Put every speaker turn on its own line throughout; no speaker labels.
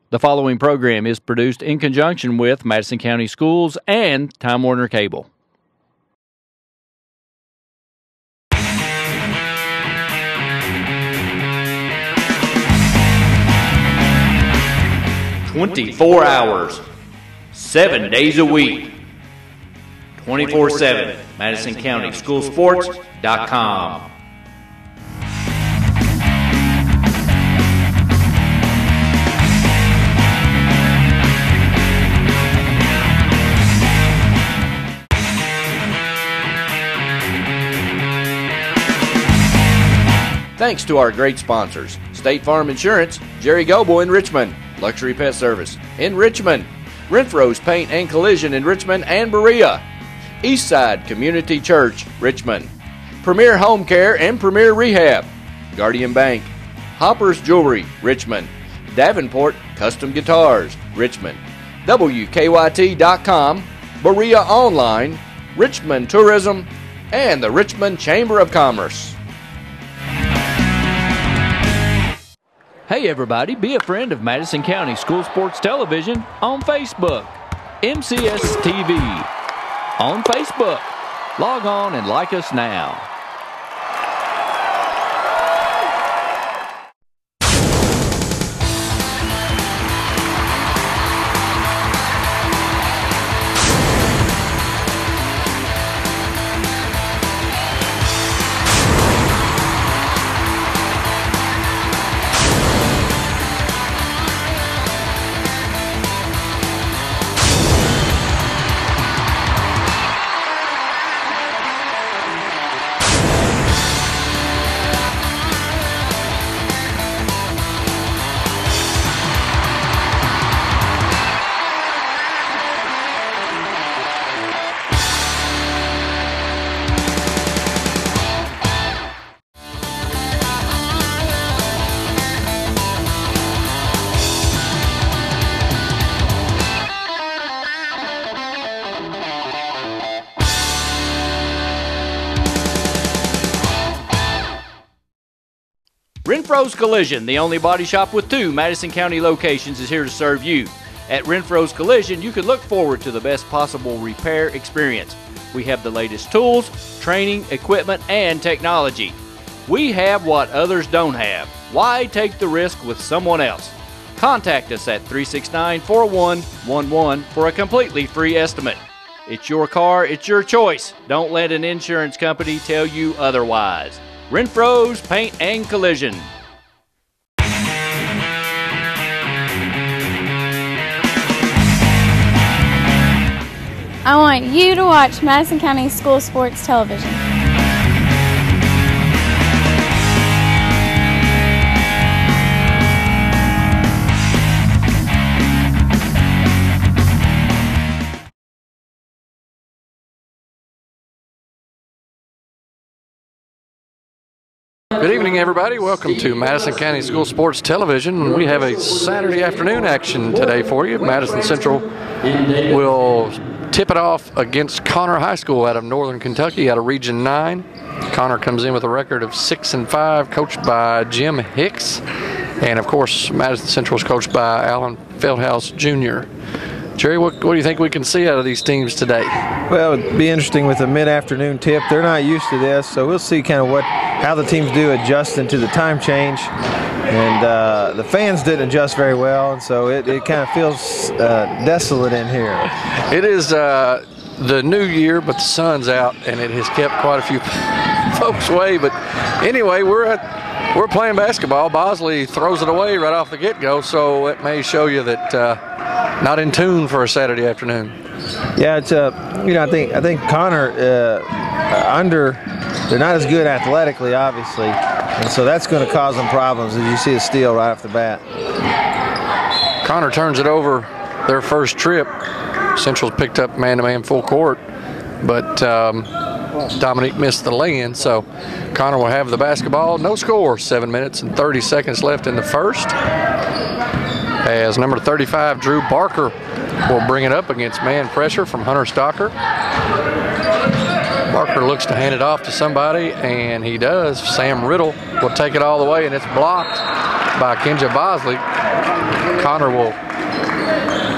The following program is produced in conjunction with Madison County Schools and Time Warner Cable. "24 hours, 7 days a week, 24/7, MadisonCountySchoolSports.com. Thanks to our great sponsors: State Farm Insurance, Jerry Goble in Richmond, Luxury Pet Service in Richmond, Renfro's Paint and Collision in Richmond and Berea, Eastside Community Church, Richmond, Premier Home Care and Premier Rehab, Guardian Bank, Hopper's Jewelry, Richmond, Davenport Custom Guitars, Richmond, WKYT.com, Berea Online, Richmond Tourism, and the Richmond Chamber of Commerce. Hey everybody, be a friend of Madison County School Sports Television on Facebook. MCS TV on Facebook. Log on and like us now. Renfro's Collision, the only body shop with 2 Madison County locations, is here to serve you. At Renfro's Collision, you can look forward to the best possible repair experience. We have the latest tools, training, equipment, and technology. We have what others don't have. Why take the risk with someone else? Contact us at 369-4111 for a completely free estimate. It's your car, it's your choice. Don't let an insurance company tell you otherwise. Renfro's Paint and Collision.
I want you to watch Madison County School Sports Television.
Good evening, everybody. Welcome to Madison County School Sports Television. We have a Saturday afternoon action today for you. Madison Central will tip it off against Connor High School out of Northern Kentucky, out of Region 9. Connor comes in with a record of 6-5, coached by Jim Hicks. And, of course, Madison Central is coached by Alan Feldhouse Jr. Jerry, what do you think we can see out of these teams today?
Well, it'd be interesting with a mid-afternoon tip. They're not used to this, so we'll see kind of how the teams do adjusting to the time change. And the fans didn't adjust very well, and so it kind of feels desolate in here.
It is the new year, but the sun's out, and it has kept quite a few folks away. But anyway, we're playing basketball. Bosley throws it away right off the get-go, so it may show you that not in tune for a Saturday afternoon.
Yeah, it's I think Connor they're not as good athletically, obviously, and so that's going to cause them problems as you see a steal right off the bat.
Connor turns it over their first trip. Central's picked up man-to-man full court, but Dominique missed the lay-in, so Connor will have the basketball. No score, 7 minutes and 30 seconds left in the first. As number 35, Drew Barker, will bring it up against man pressure from Hunter Stocker. Barker looks to hand it off to somebody, and he does. Sam Riddle will take it all the way, and it's blocked by Kenja Bosley. Connor will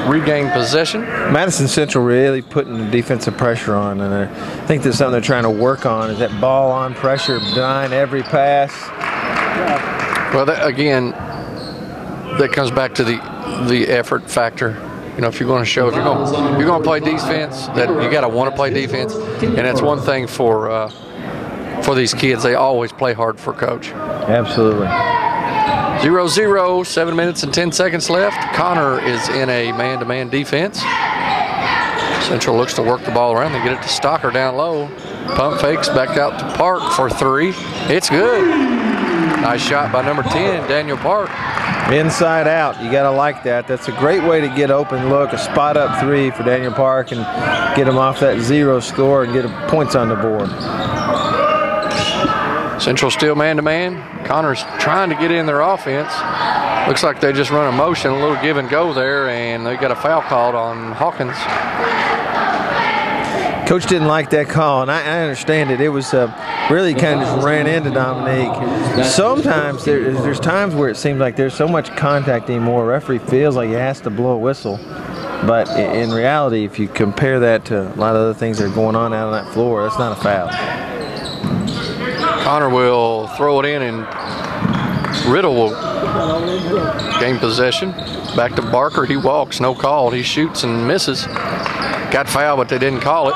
regain possession.
Madison Central really putting the defensive pressure on, and I think that's something they're trying to work on, is that ball on pressure, denying every pass.
Well, again, that comes back to the effort factor. You know, if you're going to show, if you're going to play defense, that you got to want to play defense, and that's one thing for these kids. They always play hard for coach.
Absolutely.
0-0, 7 minutes and 10 seconds left. Connor is in a man-to-man defense. Central looks to work the ball around. They get it to Stocker down low. Pump fakes back out to Park for 3. It's good. Nice shot by number 10, Daniel Park.
Inside out, you gotta like that. That's a great way to get open look, a spot up 3 for Daniel Park, and get him off that 0 score and get points on the board.
Central still man-to-man. Connor's trying to get in their offense. Looks like they just run a motion, a little give and go there, and they got a foul called on Hawkins.
Coach didn't like that call, and I understand it. It was really kind of just ran into Dominique. Sometimes there's times where it seems like there's so much contact anymore. Referee feels like he has to blow a whistle. But in reality, if you compare that to a lot of other things that are going on out on that floor, that's not a foul.
Connor will throw it in, and Riddle will gain possession. Back to Barker. He walks, no call. He shoots and misses. Got fouled, but they didn't call it.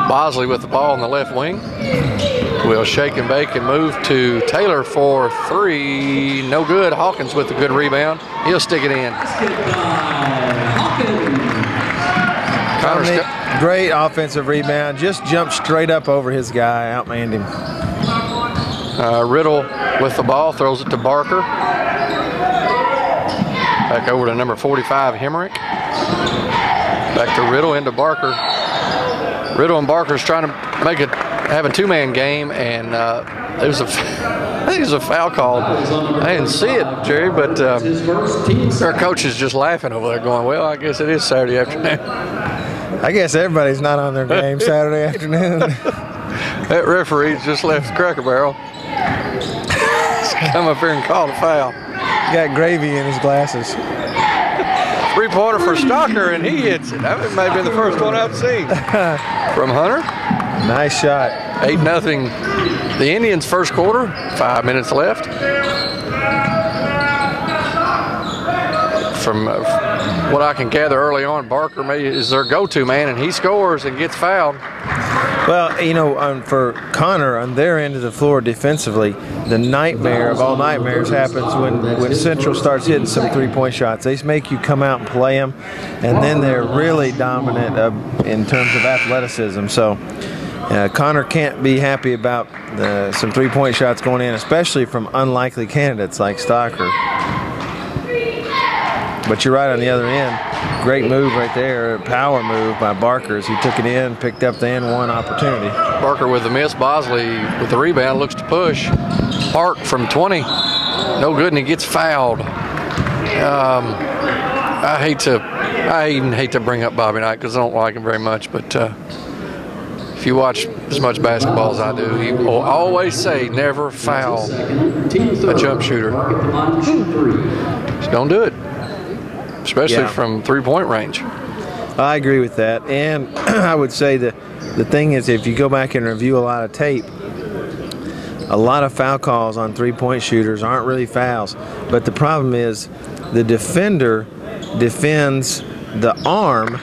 Bosley with the ball in the left wing. Will shake and bake and move to Taylor for 3. No good. Hawkins with a good rebound. He'll stick it in. Connor's
great offensive rebound. Just jumped straight up over his guy. Outmanned him.
Riddle with the ball. Throws it to Barker. Back over to number 45, Hemrick. Back to Riddle, into Barker. Riddle and Barker's trying to have a 2-man game, and I think it was a foul call. I didn't see it, Jerry, but our coach is just laughing over there going, well, I guess it is Saturday afternoon.
I guess everybody's not on their game Saturday afternoon.
That referee's just left the Cracker Barrel. He's come up here and called a foul.
Got gravy in his glasses.
3-pointer for Stocker, and he hits it. That may have been the first one I've seen. From Hunter.
Nice shot.
8-0. The Indians' first quarter. 5 minutes left. From what I can gather early on, Barker is their go-to man, and he scores and gets fouled.
Well, you know, for Connor, on their end of the floor defensively, the nightmare of all nightmares happens when Central starts hitting some 3-point shots. They make you come out and play them, and then they're really dominant in terms of athleticism. So Connor can't be happy about some 3-point shots going in, especially from unlikely candidates like Stocker. But you're right on the other end. Great move right there, power move by Barker as he took it in, picked up the N1 opportunity.
Barker with the miss, Bosley with the rebound, looks to push. Park from 20, no good, and he gets fouled. I even hate to bring up Bobby Knight because I don't like him very much, but if you watch as much basketball as I do, he will always say never foul a jump shooter. Just don't do it. Especially from 3-point range.
I agree with that. And I would say that the thing is, if you go back and review a lot of tape, a lot of foul calls on 3-point shooters aren't really fouls. But the problem is the defender defends the arm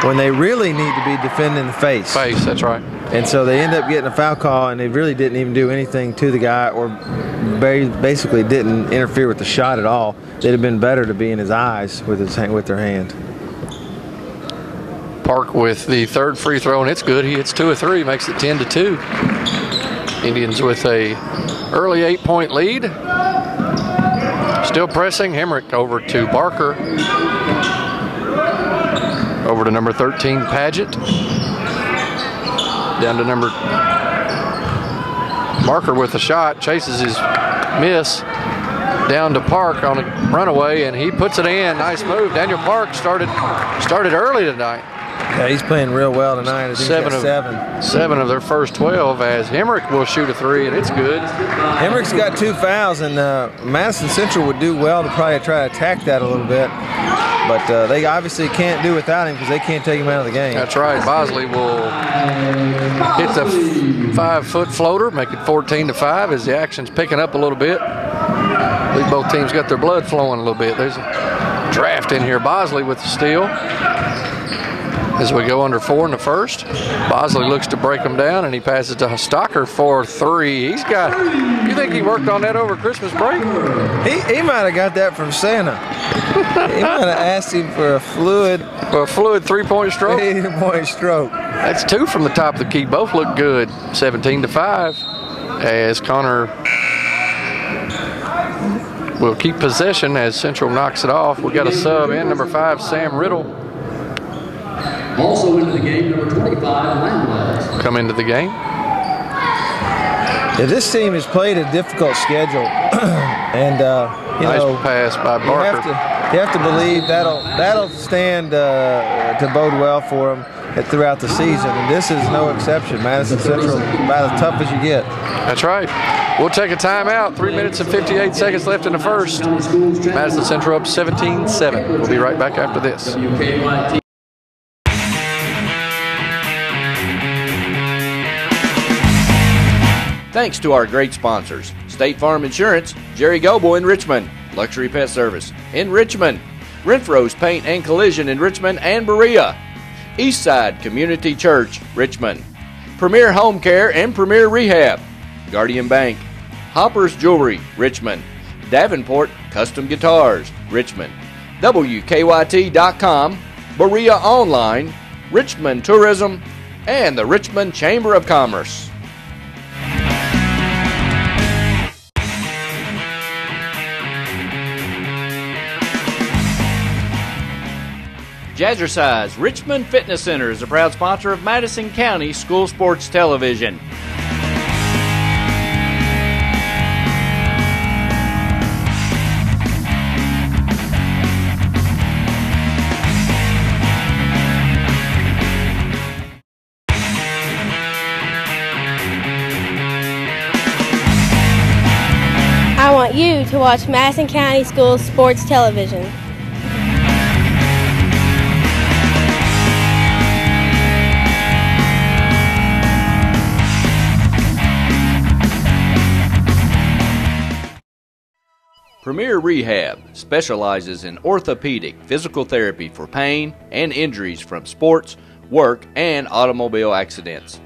when they really need to be defending the face.
Face, that's right.
And so they end up getting a foul call, and they really didn't even do anything to the guy, or basically didn't interfere with the shot at all. It'd have been better to be in his eyes with their hand.
Park with the 3rd free throw, and it's good. He hits 2 of 3, makes it 10-2. Indians with a early 8-point lead. Still pressing. Hemrick over to Barker. Over to number 13, Paget. Down to number Barker with a shot, chases his miss. Down to Park on a runaway, and he puts it in. Nice move. Daniel Park started early tonight.
Yeah, he's playing real well tonight. I think
Seven of their first 12, as Hemrick will shoot a three, and it's good.
Hemrick's got 2 fouls, and Madison Central would do well to probably try to attack that a little bit. But they obviously can't do without him because they can't take him out of the game.
That's right. Bosley will hit the 5-foot floater, make it 14-5 as the action's picking up a little bit. I believe both teams got their blood flowing a little bit. There's a draft in here. Bosley with the steal. As we go under 4 in the first, Bosley looks to break them down, and he passes to Stocker for 3. He's got, you think he worked on that over Christmas break?
He might have got that from Santa. He might have asked him for a fluid
3-point stroke.
3-point stroke.
That's 2 from the top of the key. Both look good. 17-5 as Connor will keep possession as Central knocks it off. We got a sub in, number 5, Sam Riddle.
Also into the game, number 25, Langwell.
Come into the game.
Yeah, this team has played a difficult schedule, and
nice pass by Barker.
You have to believe that'll stand to bode well for them throughout the season, and this is no exception. Madison Central about as tough as you get.
That's right. We'll take a timeout. 3 minutes and 58 seconds left in the first. Madison Central up 17-7. We'll be right back after this.
Thanks to our great sponsors: State Farm Insurance, Jerry Gobo in Richmond, Luxury Pet Service in Richmond, Renfro's Paint and Collision in Richmond and Berea, Eastside Community Church, Richmond, Premier Home Care and Premier Rehab, Guardian Bank, Hopper's Jewelry, Richmond, Davenport Custom Guitars, Richmond, WKYT.com, Berea Online, Richmond Tourism, and the Richmond Chamber of Commerce. Jazzercise Richmond Fitness Center is a proud sponsor of Madison County School Sports Television.
I want you to watch Madison County School Sports Television.
Premier Rehab specializes in orthopedic physical therapy for pain and injuries from sports, work, and automobile accidents.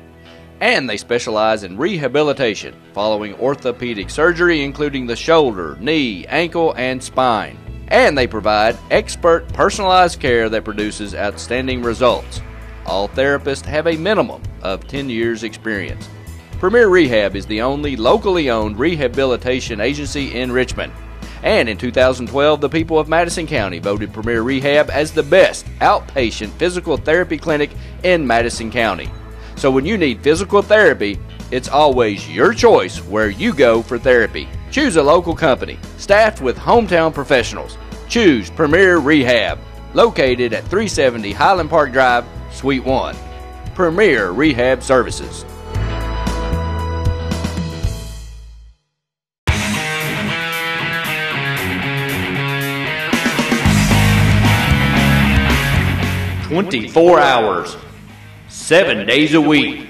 And they specialize in rehabilitation following orthopedic surgery, including the shoulder, knee, ankle, and spine. And they provide expert personalized care that produces outstanding results. All therapists have a minimum of 10 years experience. Premier Rehab is the only locally owned rehabilitation agency in Richmond. And in 2012, the people of Madison County voted Premier Rehab as the best outpatient physical therapy clinic in Madison County. So when you need physical therapy, it's always your choice where you go for therapy. Choose a local company, staffed with hometown professionals. Choose Premier Rehab, located at 370 Highland Park Drive, Suite 1. Premier Rehab Services. "24 hours, 7 days a week,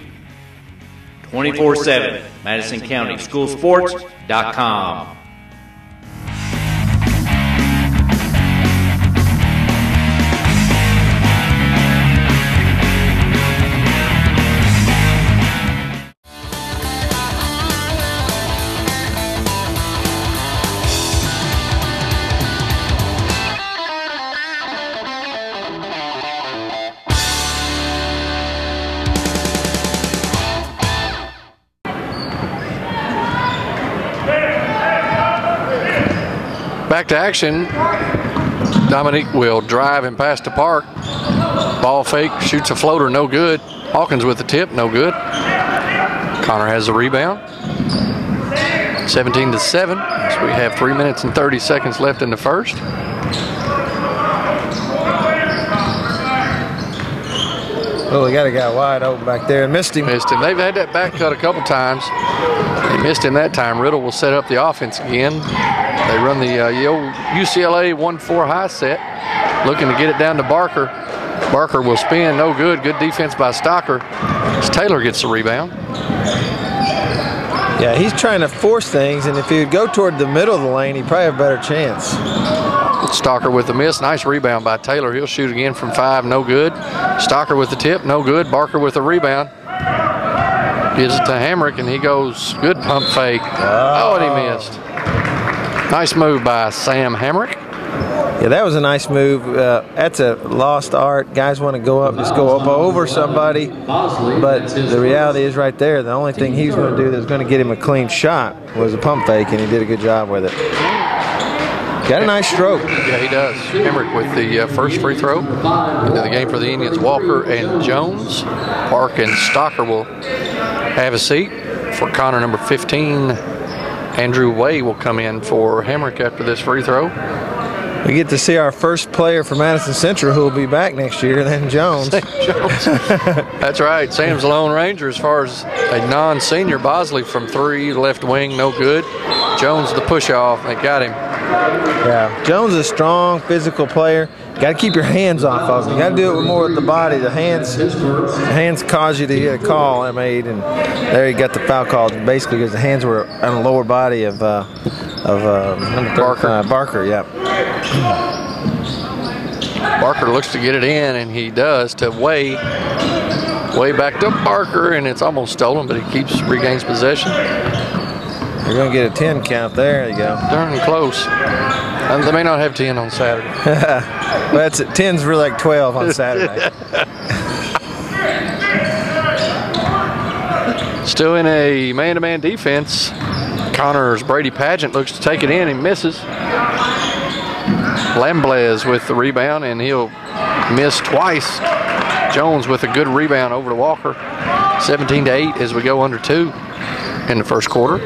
24/7, MadisonCountySchoolSports.com.
Back to action. Dominique will drive and pass to Park. Ball fake, shoots a floater, no good. Hawkins with the tip, no good. Connor has the rebound. 17-7. So we have 3 minutes and 30 seconds left in the first.
Oh, we got a guy wide open back there and missed him.
Missed him. They've had that back cut a couple times. They missed him that time. Riddle will set up the offense again. They run the old UCLA 1-4 high set, looking to get it down to Barker. Barker will spin, no good. Good defense by Stocker. Taylor gets the rebound.
Yeah, he's trying to force things, and if he would go toward the middle of the lane, he'd probably have a better chance.
Stocker with the miss. Nice rebound by Taylor. He'll shoot again from 5, no good. Stocker with the tip, no good. Barker with the rebound. Gives it to Hamrick, and he goes, good pump fake. Oh, and he missed. Nice move by Sam Hamrick.
Yeah, that was a nice move. That's a lost art. Guys want to go up, just go up over somebody. But the reality is right there, the only thing he's going to do that's going to get him a clean shot was a pump fake, and he did a good job with it. Got a nice stroke.
Yeah, he does. Hamrick with the first free throw. Into the game for the Indians, Walker and Jones. Park and Stocker will have a seat. For Connor, number 15, Andrew Way will come in for Hamrick after this free throw.
We get to see our first player for Madison Central who will be back next year, then Jones.
Jones. That's right. Sam's the Lone Ranger as far as a non-senior. Bosley from 3, left wing, no good. Jones the push-off. They got him.
Yeah, Jones is a strong, physical player. Got to keep your hands off of him. You got to do it with more with the body. The hands cause you to get a call made, and there you got the foul call. Basically, because the hands were on the lower body of
Barker.
Barker, yeah.
Barker looks to get it in, and he does to Way. Way back to Barker, and it's almost stolen, but he regains possession.
You're going to get a 10 count there. There you go.
Darn close. They may not have 10 on Saturday.
Well, 10's really like 12 on Saturday.
Still in a man-to-man defense. Connor's Brady Pageant looks to take it in. He misses. Lamblez with the rebound, and he'll miss twice. Jones with a good rebound over to Walker. 17-8 as we go under 2 in the first quarter.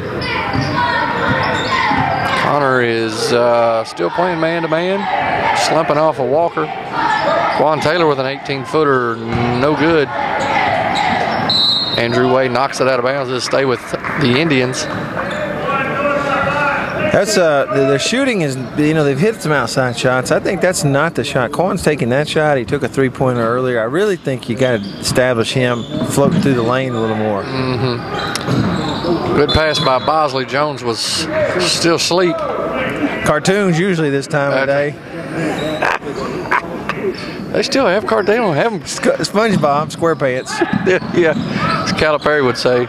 Connor is still playing man-to-man, slumping off of Walker. Quan Taylor with an 18-footer, no good. Andrew Way knocks it out of bounds to stay with the Indians.
That's their shooting is, they've hit some outside shots. I think that's not the shot. Quan's taking that shot. He took a three-pointer earlier. I really think you got to establish him floating through the lane a little more.
Good pass by Bosley. Jones was still asleep.
Cartoons usually this time of day.
They still have cartoons. They don't have them.
SpongeBob, SquarePants.
Yeah, as Calipari would say,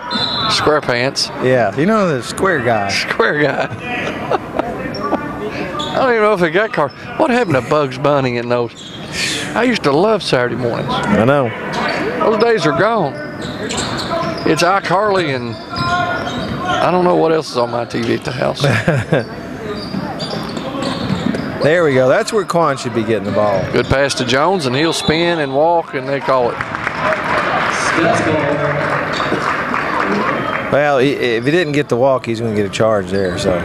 SquarePants.
Yeah, you know the square guy.
Square guy. I don't even know if they got car. What happened to Bugs Bunny in those? I used to love Saturday mornings.
I know.
Those days are gone. It's iCarly and I don't know what else is on my TV at the house.
There we go. That's where Quan should be getting the ball.
Good pass to Jones, and he'll spin and walk, and they call it.
Well, if he didn't get the walk, he's going to get a charge there. So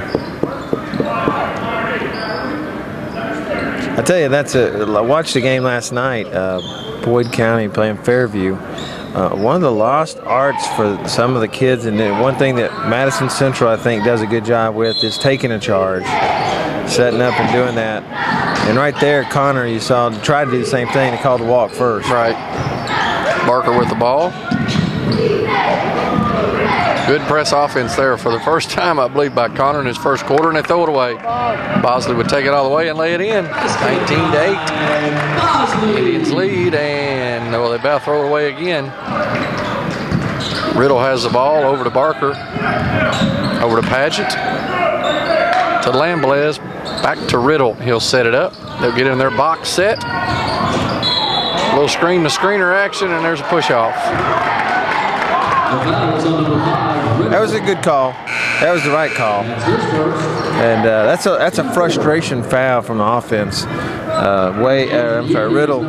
I tell you, I watched the game last night. Boyd County playing Fairview. One of the lost arts for some of the kids, and one thing that Madison Central, I think, does a good job with is taking a charge, setting up and doing that. And right there, Connor, you saw, tried to do the same thing. They called the walk first.
Right. Barker with the ball. Good press offense there for the first time, I believe, by Connor in his first quarter, and they throw it away. Bosley would take it all the way and lay it in. 19-8. Indians lead, and they about throw it away again. Riddle has the ball over to Barker, over to Pageant, to Lamblez, back to Riddle. He'll set it up. They'll get in their box set. A little screen-to-screener action, and there's a push-off.
That was a good call. That was the right call. And that's a frustration foul from the offense. Riddle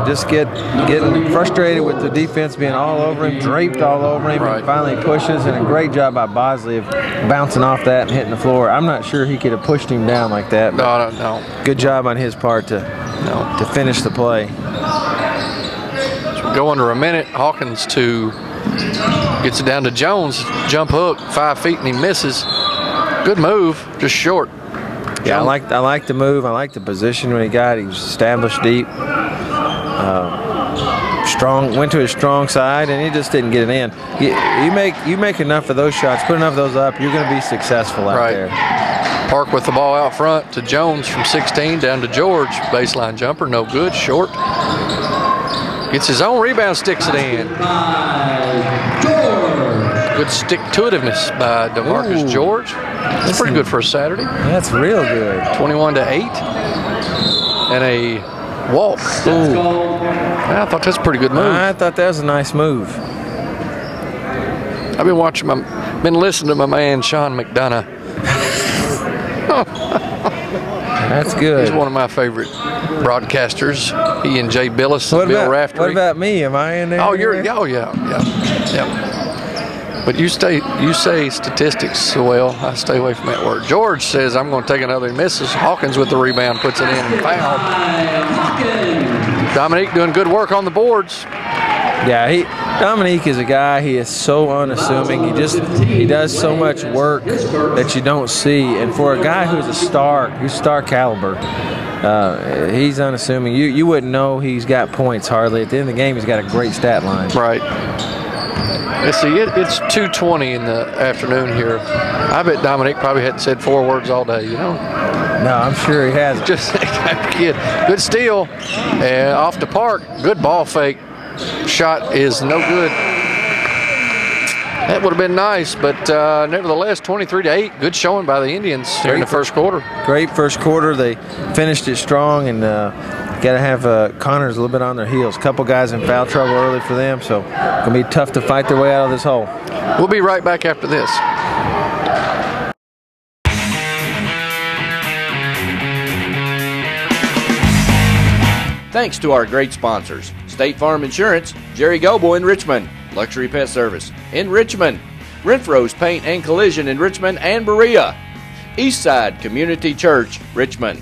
just getting frustrated with the defense being all over him, draped all over him, and finally pushes. And a great job by Bosley of bouncing off that and hitting the floor. I'm not sure he could have pushed him down like that.
No.
Good job on his part to finish the play.
go under a minute. Hawkins gets it down to Jones. Jump hook, 5 feet, and he misses. Good move, just short.
Yeah, I like the move. I like the position when he got it. He was established deep. Strong, went to his strong side, and he just didn't get it in. You make enough of those shots, put enough of those up, you're going to be successful out there.
Park with the ball out front to Jones from 16 down to George. Baseline jumper, no good, short. Gets his own rebound, sticks it in. Good stick-to-itiveness by DeMarcus George. That's pretty good for a Saturday.
That's real good.
21-8. And a walk. I thought that's a pretty good move.
I thought that was a nice move.
I've been listening to my man Sean McDonough.
That's good.
He's one of my favorite broadcasters. He and Jay Billis and Bill Raftery.
What about me? Am I in there?
Oh, yeah. But you say statistics so well, I stay away from that word. George says I'm going to take another. He misses. Hawkins with the rebound puts it in and fouled. Dominique doing good work on the boards.
Yeah, Dominique is a guy. He is so unassuming. He does so much work that you don't see. And for a guy who's star caliber, he's unassuming. You wouldn't know he's got points hardly. At the end of the game, he's got a great stat line.
Right. Let's see, it's 2:20 in the afternoon here. I bet Dominique probably hadn't said 4 words all day, you know?
No, I'm sure he hasn't.
Just that type of kid. Good steal. Off the park. Good ball fake. Shot is no good. That would have been nice, but nevertheless, 23-8. Good showing by the Indians here in the first quarter.
Great first quarter. They finished it strong, and got to have Connors a little bit on their heels. A couple guys in foul trouble early for them, so it's going to be tough to fight their way out of this hole.
We'll be right back after this.
Thanks to our great sponsors: State Farm Insurance, Jerry Goble in Richmond, Luxury Pet Service in Richmond, Renfro's Paint and Collision in Richmond and Berea, Eastside Community Church, Richmond,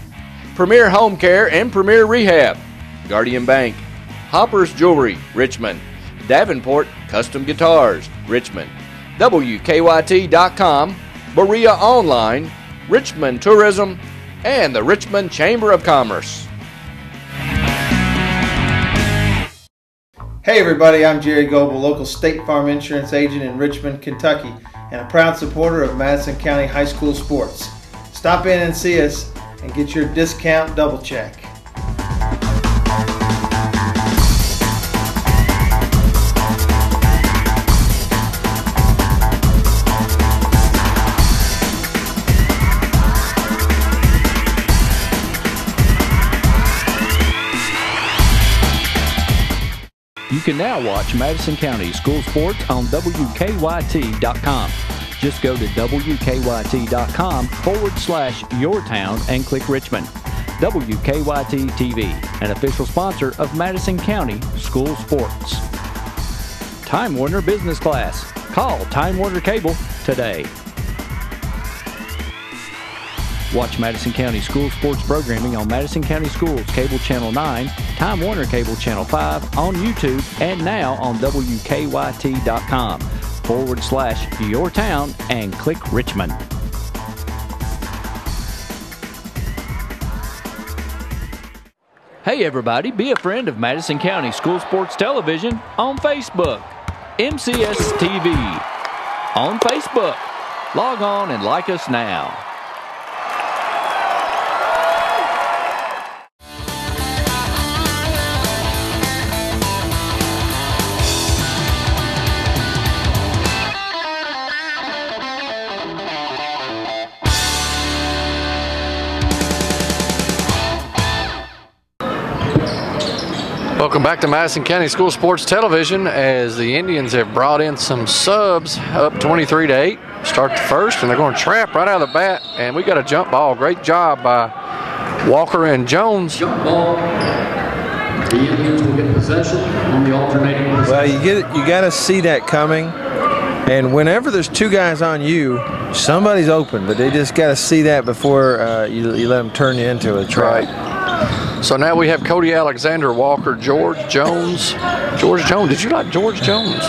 Premier Home Care and Premier Rehab, Guardian Bank, Hopper's Jewelry, Richmond, Davenport Custom Guitars, Richmond, WKYT.com, Berea Online, Richmond Tourism, and the Richmond Chamber of Commerce.
Hey everybody, I'm Jerry Goble, local State Farm Insurance agent in Richmond, Kentucky, and a proud supporter of Madison County High School sports. Stop in and see us and get your discount double check.
You can now watch Madison County School Sports on WKYT.com. Just go to WKYT.com/yourtown and click Richmond. WKYT TV, an official sponsor of Madison County School Sports. Time Warner Business Class. Call Time Warner Cable today. Watch Madison County School Sports programming on Madison County Schools Cable Channel 9, Time Warner Cable Channel 5, on YouTube, and now on WKYT.com/yourtown and click Richmond. Hey everybody, be a friend of Madison County School Sports Television on Facebook. MCS TV on Facebook. Log on and like us now.
Welcome back to Madison County School Sports Television, as the Indians have brought in some subs, up 23-8. Start the first, and they're going to trap right out of the bat, and we got a jump ball. Great job by Walker and Jones.
Jump ball. The Indians will get possession on the alternating possession.
Well, you got to see that coming, and whenever there's two guys on you, somebody's open, but they just got to see that before you let them turn you into a trap.
Right. So now we have Cody Alexander, Walker, George Jones. George Jones, did you like George Jones?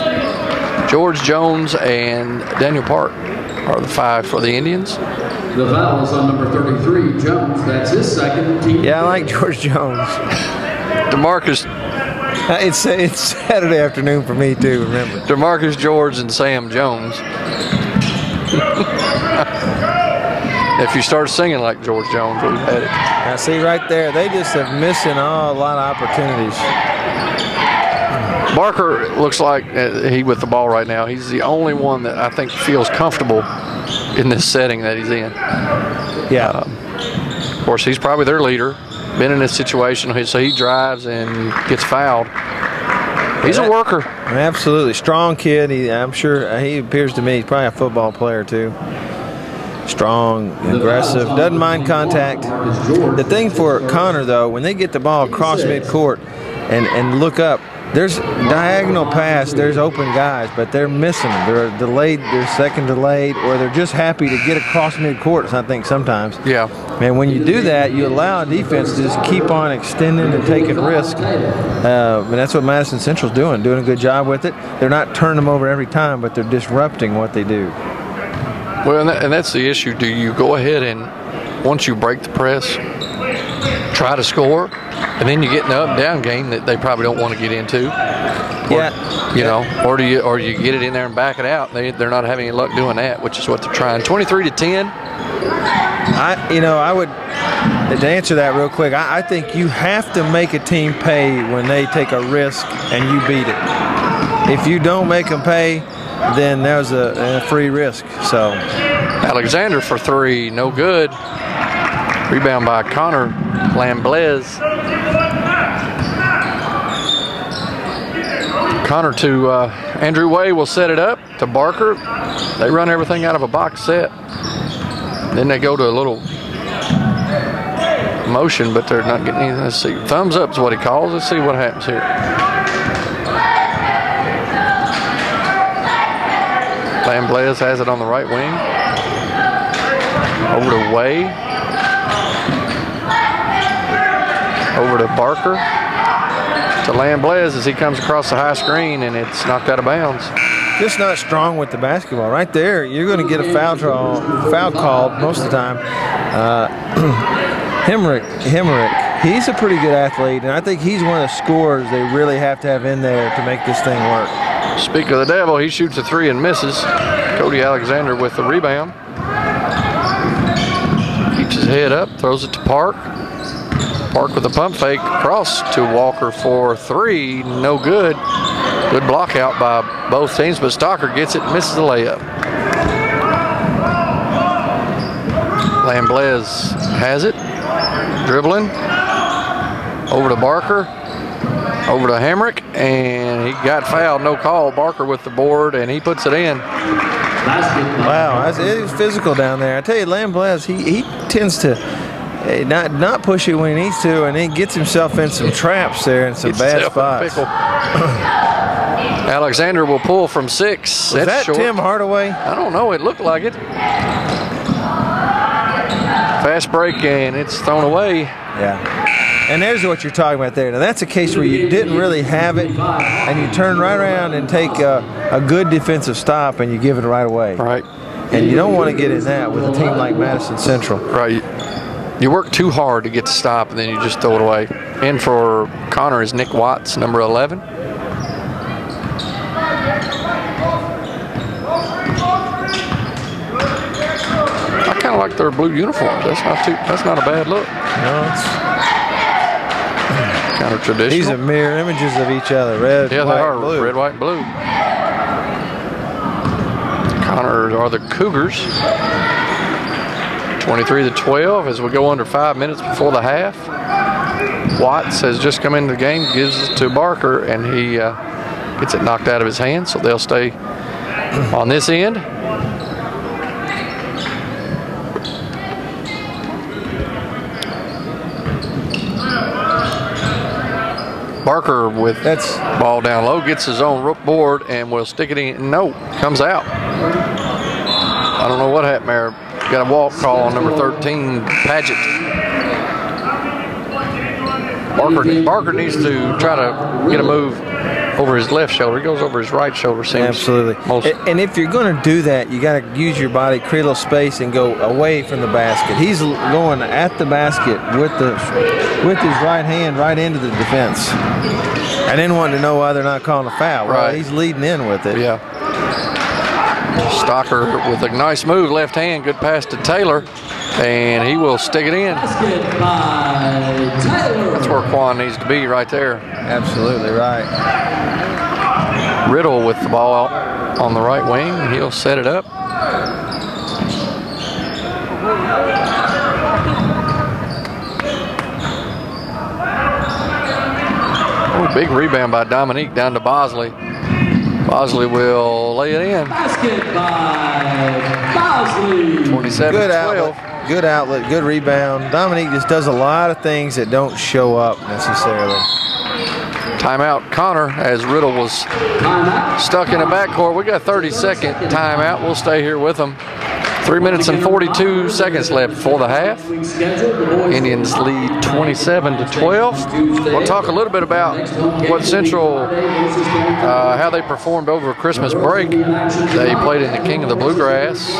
George Jones and Daniel Park are the 5 for the Indians.
The foul is on number 33, Jones. That's his second team.
Yeah, I like George Jones.
DeMarcus.
It's Saturday afternoon for me too, remember.
DeMarcus George and Sam Jones. If you start singing like George Jones, we've had it.
Now see right there, they just have missing a lot of opportunities.
Barker looks like he with the ball right now. He's the only one that I think feels comfortable in this setting that he's in.
Yeah.
Of course, he's probably their leader. Been in this situation, so he drives and gets fouled. He's a worker.
Absolutely. Strong kid. I'm sure he appears to me he's probably a football player too. Strong, aggressive, doesn't mind contact. The thing for Connor, though, when they get the ball across midcourt and look up, there's diagonal pass, there's open guys, but they're missing them. They're delayed, they're second delayed, or they're just happy to get across midcourt, I think, sometimes.
Yeah.
And when you do that, you allow a defense to just keep on extending and taking risks. And that's what Madison Central's doing a good job with it. They're not turning them over every time, but they're disrupting what they do.
Well, and that's the issue. Do you go ahead and, once you break the press, try to score, and then you get in the up-down game that they probably don't want to get into? Or do you get it in there and back it out? They're not having any luck doing that, which is what they're trying. 23-10.
I would, to answer that real quick, I think you have to make a team pay when they take a risk and you beat it. If you don't make them pay, then there's a free risk. So
Alexander for 3, no good. Rebound by Connor Lamblez. Connor to Andrew Way will set it up to Barker. They run everything out of a box set. Then they go to a little motion, but they're not getting anything. Let's see. Thumbs up is what he calls. Let's see what happens here. Lamblez has it on the right wing. Over to Way. Over to Barker. To Lamblez as he comes across the high screen, and it's knocked out of bounds.
Just not strong with the basketball. Right there, you're going to get a foul called most of the time. Hemrick, he's a pretty good athlete, and I think he's one of the scorers they really have to have in there to make this thing work.
Speak of the devil, he shoots a 3 and misses. Cody Alexander with the rebound. Keeps his head up, throws it to Park. Park with a pump fake across to Walker for 3, no good. Good block out by both teams, but Stocker gets it and misses the layup. Lamblez has it, dribbling. Over to Barker. Over to Hamrick, and he got fouled, no call. Barker with the board, and he puts it in.
Wow, it's physical down there. I tell you, Lamblez, he tends to not push it when he needs to, and he gets himself in some traps there and some bad spots.
Alexander will pull from 6.
Was that short. Tim Hardaway?
I don't know. It looked like it. Fast break, and it's thrown away.
Yeah. And there's what you're talking about there. Now, that's a case where you didn't really have it, and you turn right around and take a good defensive stop, and you give it right away.
Right.
And you don't want to get in that with a team like Madison Central.
Right. You work too hard to get to stop, and then you just throw it away. In for Connor is Nick Watts, number 11. I kind of like their blue uniforms. That's not a bad look.
No, it's
kind of traditional.
These are mirror images of each other. Red,
yeah,
white,
they are.
blue.
Red, white, blue. Connor are the Cougars. 23-12 as we go under 5 minutes before the half. Watts has just come into the game, gives it to Barker, and he gets it knocked out of his hand, so they'll stay on this end. Barker with ball down low, gets his own board and will stick it in. No, comes out. I don't know what happened there. Got a walk call on number 13, Paget. Barker needs to try to get a move over his left shoulder. He goes over his right shoulder.
Absolutely. And if you're going to do that, you got to use your body, create a little space, and go away from the basket. He's going at the basket with his right hand right into the defense, and then wanting to know why they're not calling a foul. Well,
Right.
he's leading in with it.
Yeah. Stocker with a nice move, left hand, good pass to Taylor, and he will stick it in. That's where Quan needs to be right there.
Absolutely right.
Riddle with the ball out on the right wing. He'll set it up. Oh, big rebound by Dominique down to Bosley. Bosley will lay it in.
Basket by Bosley.
27-12.
Good outlet, good rebound. Dominique just does a lot of things that don't show up necessarily.
Timeout, Connor, as Riddle was stuck in the backcourt. We got a 30-second timeout. We'll stay here with them. 3 minutes and 42 seconds left before the half. Indians lead 27-12. We'll talk a little bit about what Central, how they performed over Christmas break. They played in the King of the Bluegrass.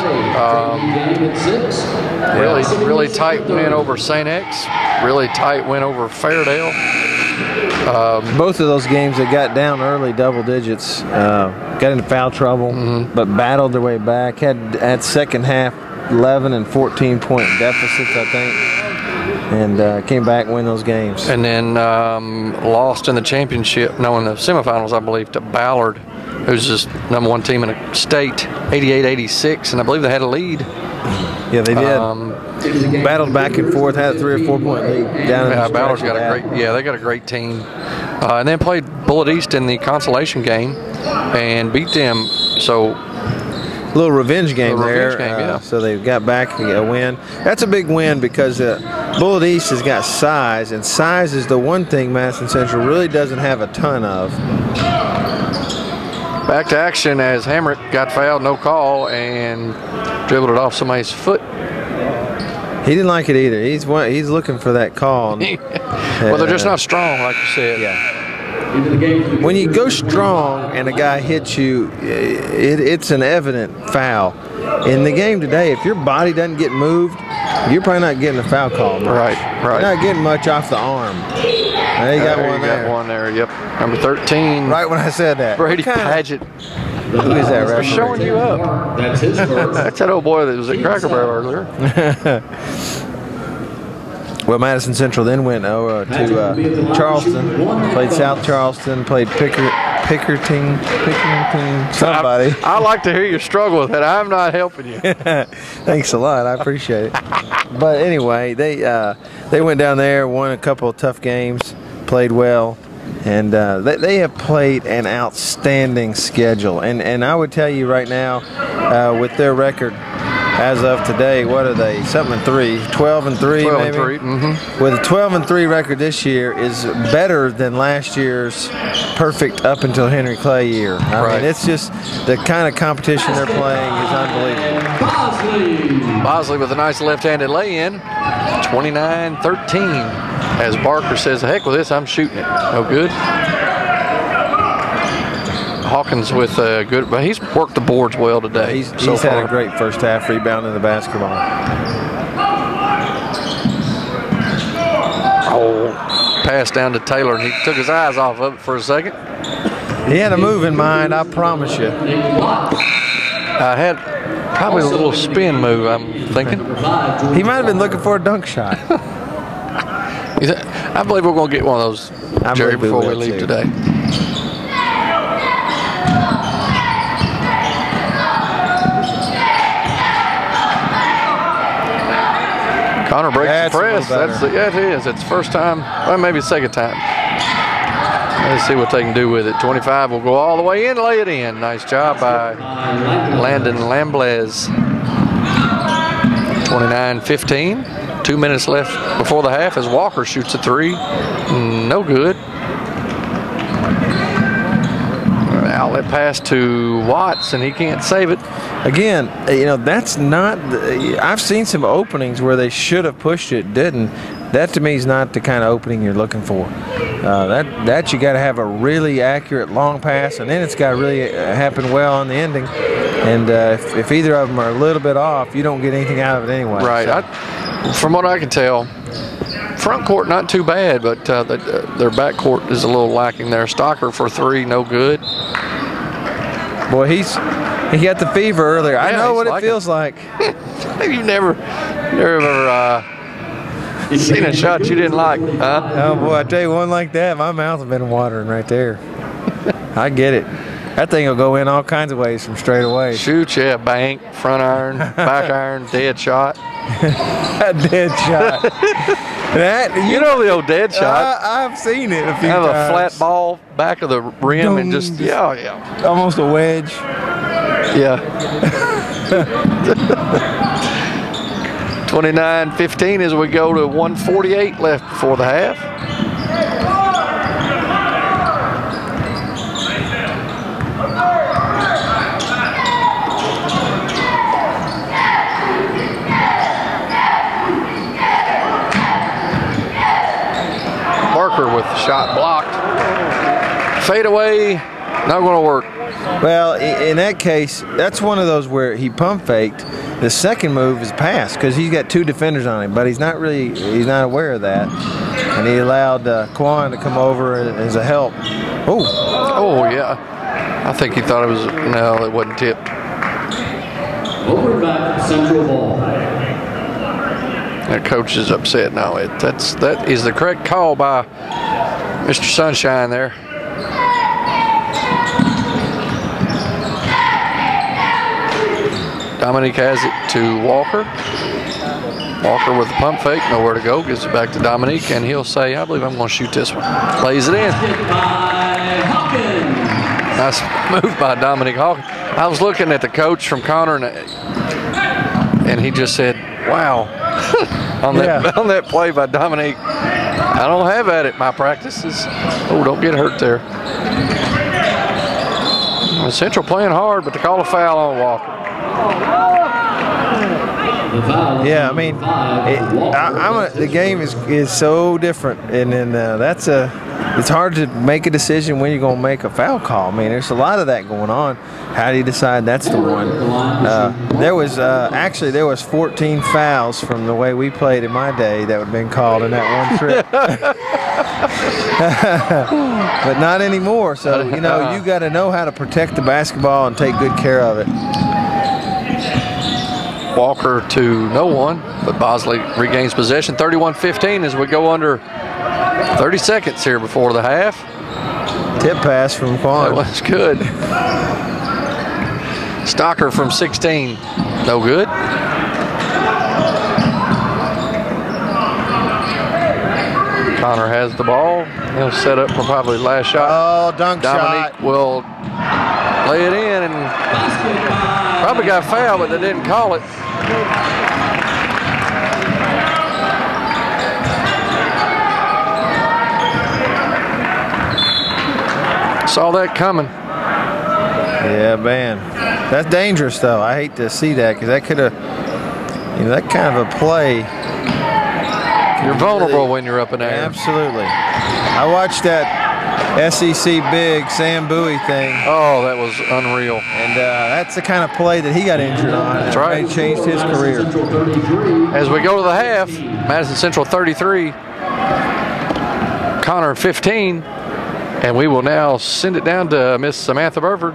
Really tight win over St. X. Really tight win over Fairdale.
Both of those games, they got down early, double digits, got into foul trouble, but battled their way back. Had second half 11 and 14-point deficits, I think, and came back and win those games.
And then lost in the championship, in the semifinals, I believe, to Ballard, who's just #1 team in the state, 88-86, and I believe they had a lead.
Yeah, they did. Battled back and forth, had a 3 or 4 point lead down in the
Ballard's got they got a great team. And then played Bullitt East in the consolation game and beat them. So
a little revenge game there. So they got back a win. That's a big win because Bullitt East has got size, and size is the one thing Madison Central really doesn't have a ton of.
Back to action as Hamrick got fouled, no call, and dribbled it off somebody's foot.
He didn't like it either. He's looking for that call.
Well, they're just not strong, like you said.
Yeah. When you go strong and a guy hits you, it's an evident foul. In the game today, if your body doesn't get moved, you're probably not getting a foul call.
Right.
You're not getting much off the arm. There you got one there.
Got one there, yep. Number 13.
Right when I said that.
Brady Padgett.
Who is that,
They're showing you up.
That's his first.
That's that old boy that was at Cracker Barrel earlier.
Well, Madison Central then went to Charleston, played South Charleston, played Pickerington, somebody.
I like to hear you struggle with it. I'm not helping you.
Thanks a lot. I appreciate it. But anyway, they went down there, won a couple of tough games, played well. And they have played an outstanding schedule. And I would tell you right now, with their record as of today, what are they? 7-3, 12-3 maybe?
12-3.
With a 12-3 record this year is better than last year's perfect up until Henry Clay year. I mean, it's just the kind of competition they're playing is unbelievable.
Bosley with a nice left-handed lay-in, 29-13. As Barker says, the heck with this, I'm shooting it. No good. Hawkins with a good, but he's worked the boards well today.
He's had a great first half rebounding the basketball.
Oh, pass down to Taylor, and he took his eyes off of it for a second.
He had a move in mind, I promise you.
I had probably a little spin move, I'm thinking.
He might have been looking for a dunk shot.
I believe we're going to get one of those, Jerry, before we leave today. Connor breaks the press. It is. It's first time, well, maybe second time. Let's see what they can do with it. 25 will go all the way in, lay it in. Nice job by Landon Lamblez. 29-15. 2 minutes left before the half as Walker shoots a three. No good. Outlet pass to Watts, and he can't save it.
Again, that's not. I've seen some openings where they should have pushed it, didn't. that to me is not the kind of opening you're looking for. That you got to have a really accurate long pass, and then it's got to really happen well on the ending. And if either of them are a little bit off, you don't get anything out of it anyway.
Right.
So.
From what I can tell, front court not too bad, but their back court is a little lacking there. Stocker for 3, no good.
Boy, he got the fever earlier.
Yeah,
I know what it feels like.
You've never seen a shot you didn't like, huh?
Oh boy, I tell you, one like that, my mouth has been watering right there. I get it. That thing will go in all kinds of ways from straight away.
Shoot, yeah, bank, front iron, back iron, dead shot.
A dead shot.
You know the old dead shot.
I've seen it a few
have
times.
A flat ball back of the rim and just yeah.
Almost a wedge.
Yeah. 29-15 as we go to 1:48 left before the half. Barker with the shot blocked. Fade away, not going to work.
Well, in that case, that's one of those where he pump faked. The second move is pass because he's got 2 defenders on him, but he's not aware of that. And he allowed Quan to come over as a help.
Oh, yeah. I think he thought it was, no, it wasn't tipped.
Over back, Central ball.
That coach is upset now. That is the correct call by Mr. Sunshine there. Dominique has it to Walker. Walker with the pump fake, nowhere to go. Gives it back to Dominique, and he'll say, I believe I'm going to shoot this one. Lays it in. Nice move by Dominique Hawkins. I was looking at the coach from Connor, and he just said, wow. on that play by Dominique. I don't have at it my practices. Oh, don't get hurt there. Central playing hard, but they call a foul on Walker.
Yeah, I mean, the game is so different, and then it's hard to make a decision when you're going to make a foul call. I mean, there's a lot of that going on. How do you decide that's the one? There was 14 fouls from the way we played in my day that would have been called in that one trip. But not anymore. So, you got to know how to protect the basketball and take good care of it.
Walker to no one, but Bosley regains possession. 31-15 as we go under 30 seconds here before the half.
Tip pass from Quan.
That was good. Stocker from 16, no good. Connor has the ball. He'll set up for probably the last shot.
Oh, dunk
Dominique
shot.
Will lay it in and probably got fouled, but they didn't call it. Saw that coming.
Yeah, man. That's dangerous, though. I hate to see that because that could have, that kind of a play.
You're vulnerable when you're up in there.
Absolutely. I watched that SEC big Sam Bowie thing.
Oh, that was unreal.
And that's the kind of play that he got injured on.
That's right.
It changed his career.
As we go to the half, Madison Central 33, Connor 15. And we will now send it down to Miss Samantha Burford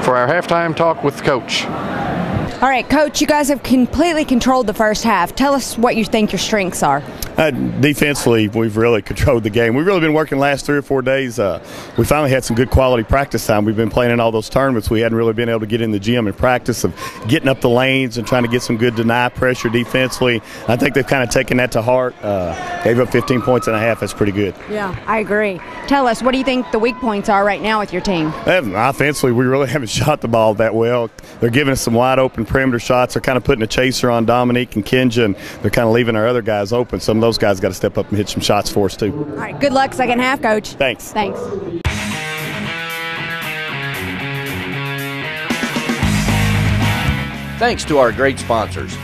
for our halftime talk with the coach.
All right, Coach, you guys have completely controlled the first half. Tell us what you think your strengths are.
Defensively, we've really controlled the game. We've really been working the last 3 or 4 days. We finally had some good quality practice time. We've been playing in all those tournaments. We hadn't really been able to get in the gym and practice of getting up the lanes and trying to get some good deny pressure defensively. I think they've kind of taken that to heart. Gave up 15 points and a half. That's pretty good.
Yeah, I agree. Tell us, what do you think the weak points are right now with your team?
Offensively, we really haven't shot the ball that well. They're giving us some wide open perimeter shots. They're kind of putting a chaser on Dominique and Kenja, and they're kind of leaving our other guys open. Some of those guys got to step up and hit some shots for us, too.
All right, good luck second half, Coach.
Thanks.
Thanks.
Thanks to our great sponsors.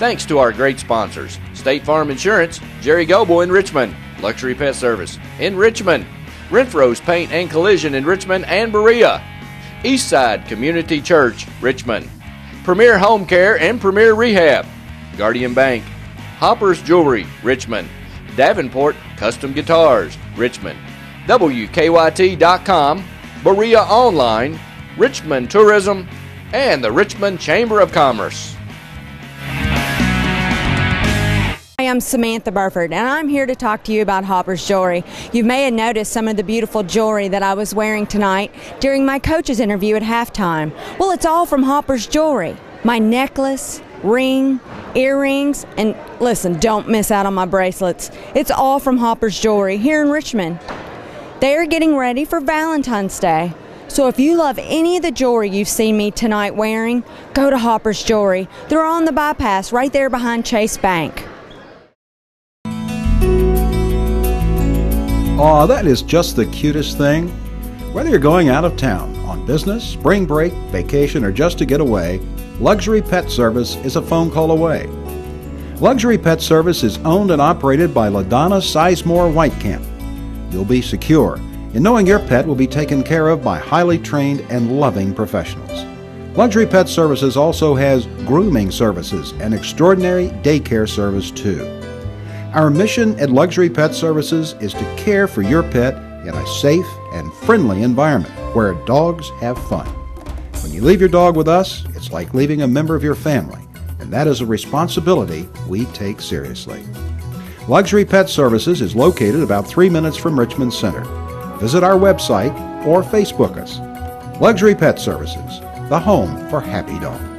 Thanks to our great sponsors: State Farm Insurance, Jerry Goble in Richmond, Luxury Pet Service in Richmond, Renfro's Paint and Collision in Richmond and Berea, Eastside Community Church, Richmond, Premier Home Care and Premier Rehab, Guardian Bank, Hopper's Jewelry, Richmond, Davenport Custom Guitars, Richmond, WKYT.com, Berea Online, Richmond Tourism, and the Richmond Chamber of Commerce.
Hi, I'm Samantha Burford, and I'm here to talk to you about Hopper's Jewelry. You may have noticed some of the beautiful jewelry that I was wearing tonight during my coach's interview at halftime. Well, it's all from Hopper's Jewelry. My necklace, ring, earrings, and listen, don't miss out on my bracelets. It's all from Hopper's Jewelry here in Richmond. They are getting ready for Valentine's Day. So if you love any of the jewelry you've seen me tonight wearing, go to Hopper's Jewelry. They're on the bypass right there behind Chase Bank.
Aw, that is just the cutest thing. Whether you're going out of town, on business, spring break, vacation, or just to get away, Luxury Pet Service is a phone call away. Luxury Pet Service is owned and operated by LaDonna Sizemore Whitecamp. You'll be secure in knowing your pet will be taken care of by highly trained and loving professionals. Luxury Pet Services also has grooming services and extraordinary daycare service too. Our mission at Luxury Pet Services is to care for your pet in a safe and friendly environment where dogs have fun. When you leave your dog with us, it's like leaving a member of your family, and that is a responsibility we take seriously. Luxury Pet Services is located about 3 minutes from Richmond Center. Visit our website or Facebook us. Luxury Pet Services, the home for happy dogs.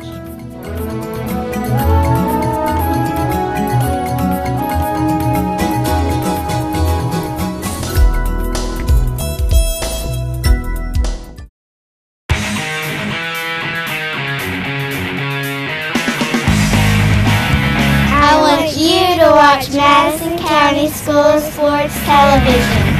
Watch Madison County School Sports Television.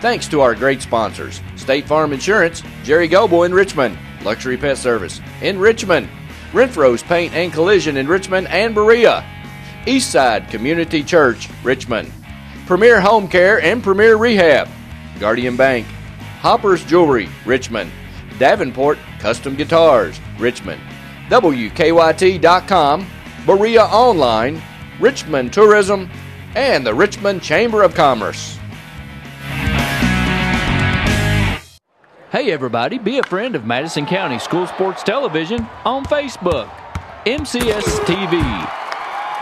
Thanks to our great sponsors: State Farm Insurance, Jerry Goble in Richmond, Luxury Pet Service in Richmond, Renfro's Paint and Collision in Richmond and Berea, Eastside Community Church, Richmond, Premier Home Care and Premier Rehab, Guardian Bank, Hopper's Jewelry, Richmond, Davenport Custom Guitars, Richmond, WKYT.com, Berea Online, Richmond Tourism, and the Richmond Chamber of Commerce.
Hey everybody, be a friend of Madison County School Sports Television on Facebook. MCS TV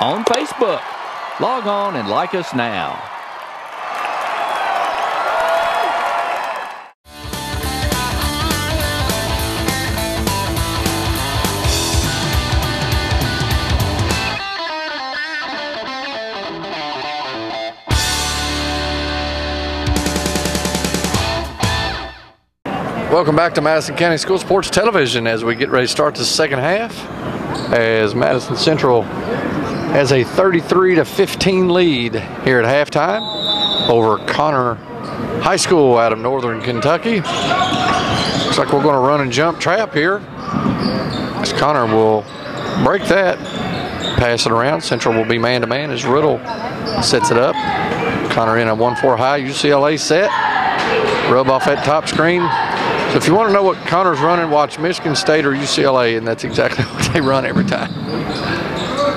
on Facebook. Log on and like us now.
Welcome back to Madison County School Sports Television as we get ready to start the second half, as Madison Central has a 33-15 lead here at halftime over Connor High School out of Northern Kentucky. Looks like we're going to run and jump trap here, as Connor will break that, pass it around. Central will be man-to-man as Riddle sets it up. Connor in a 1-4 high UCLA set. Rub off that top screen. So if you want to know what Connor's running, watch Michigan State or UCLA, and that's exactly what they run every time.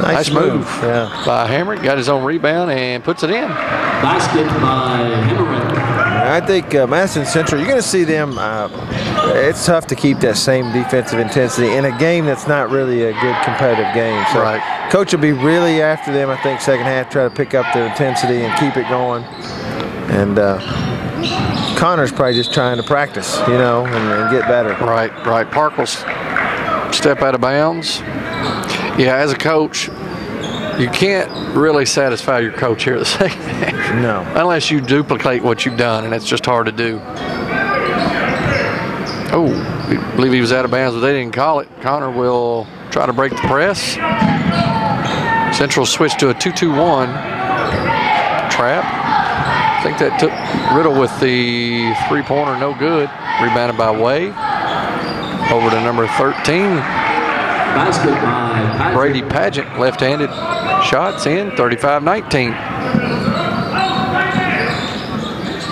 Nice move by Hamrick. Got his own rebound and puts it in.
Basket by Hamrick.
I think Madison Central, you're going to see them, it's tough to keep that same defensive intensity in a game that's not really a good competitive game. So Coach will be really after them, I think, second half, try to pick up their intensity and keep it going. And Connor's probably just trying to practice, you know, and get better.
Right. Park will step out of bounds. Yeah, as a coach, you can't really satisfy your coach here the second half.
No.
Unless you duplicate what you've done, and it's just hard to do. Oh, I believe he was out of bounds, but they didn't call it. Connor will try to break the press. Central switch to a 2-2-1 trap. I think that took Riddle with the three-pointer, no good. Rebounded by Way. Over to number 13. Brady Pageant, left-handed shots in, 35-19.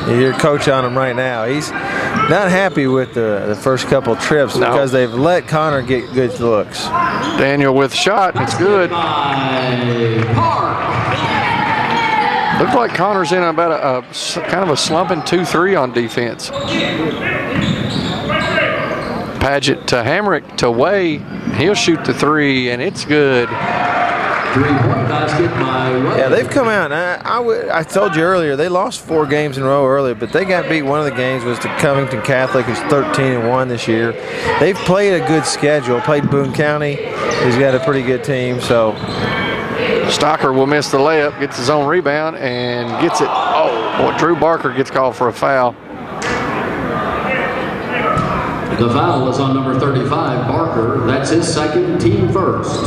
You hear Coach on him right now. He's not happy with the first couple trips because they've let Connor get good looks.
Daniel with shot, it's good. Looks like Connor's in about a kind of a slumping 2-3 on defense. Paget to Hamrick to Way. He'll shoot the three, and it's good.
Yeah, they've come out. I told you earlier, they lost 4 games in a row earlier, but they got beat. One of the games was to Covington Catholic, who's 13-1 this year. They've played a good schedule. Played Boone County, who's got a pretty good team. So
Stocker will miss the layup, gets his own rebound, and gets it. Oh, boy, Drew Barker gets called for a foul.
The foul is on number 35, Barker. That's his second, team first.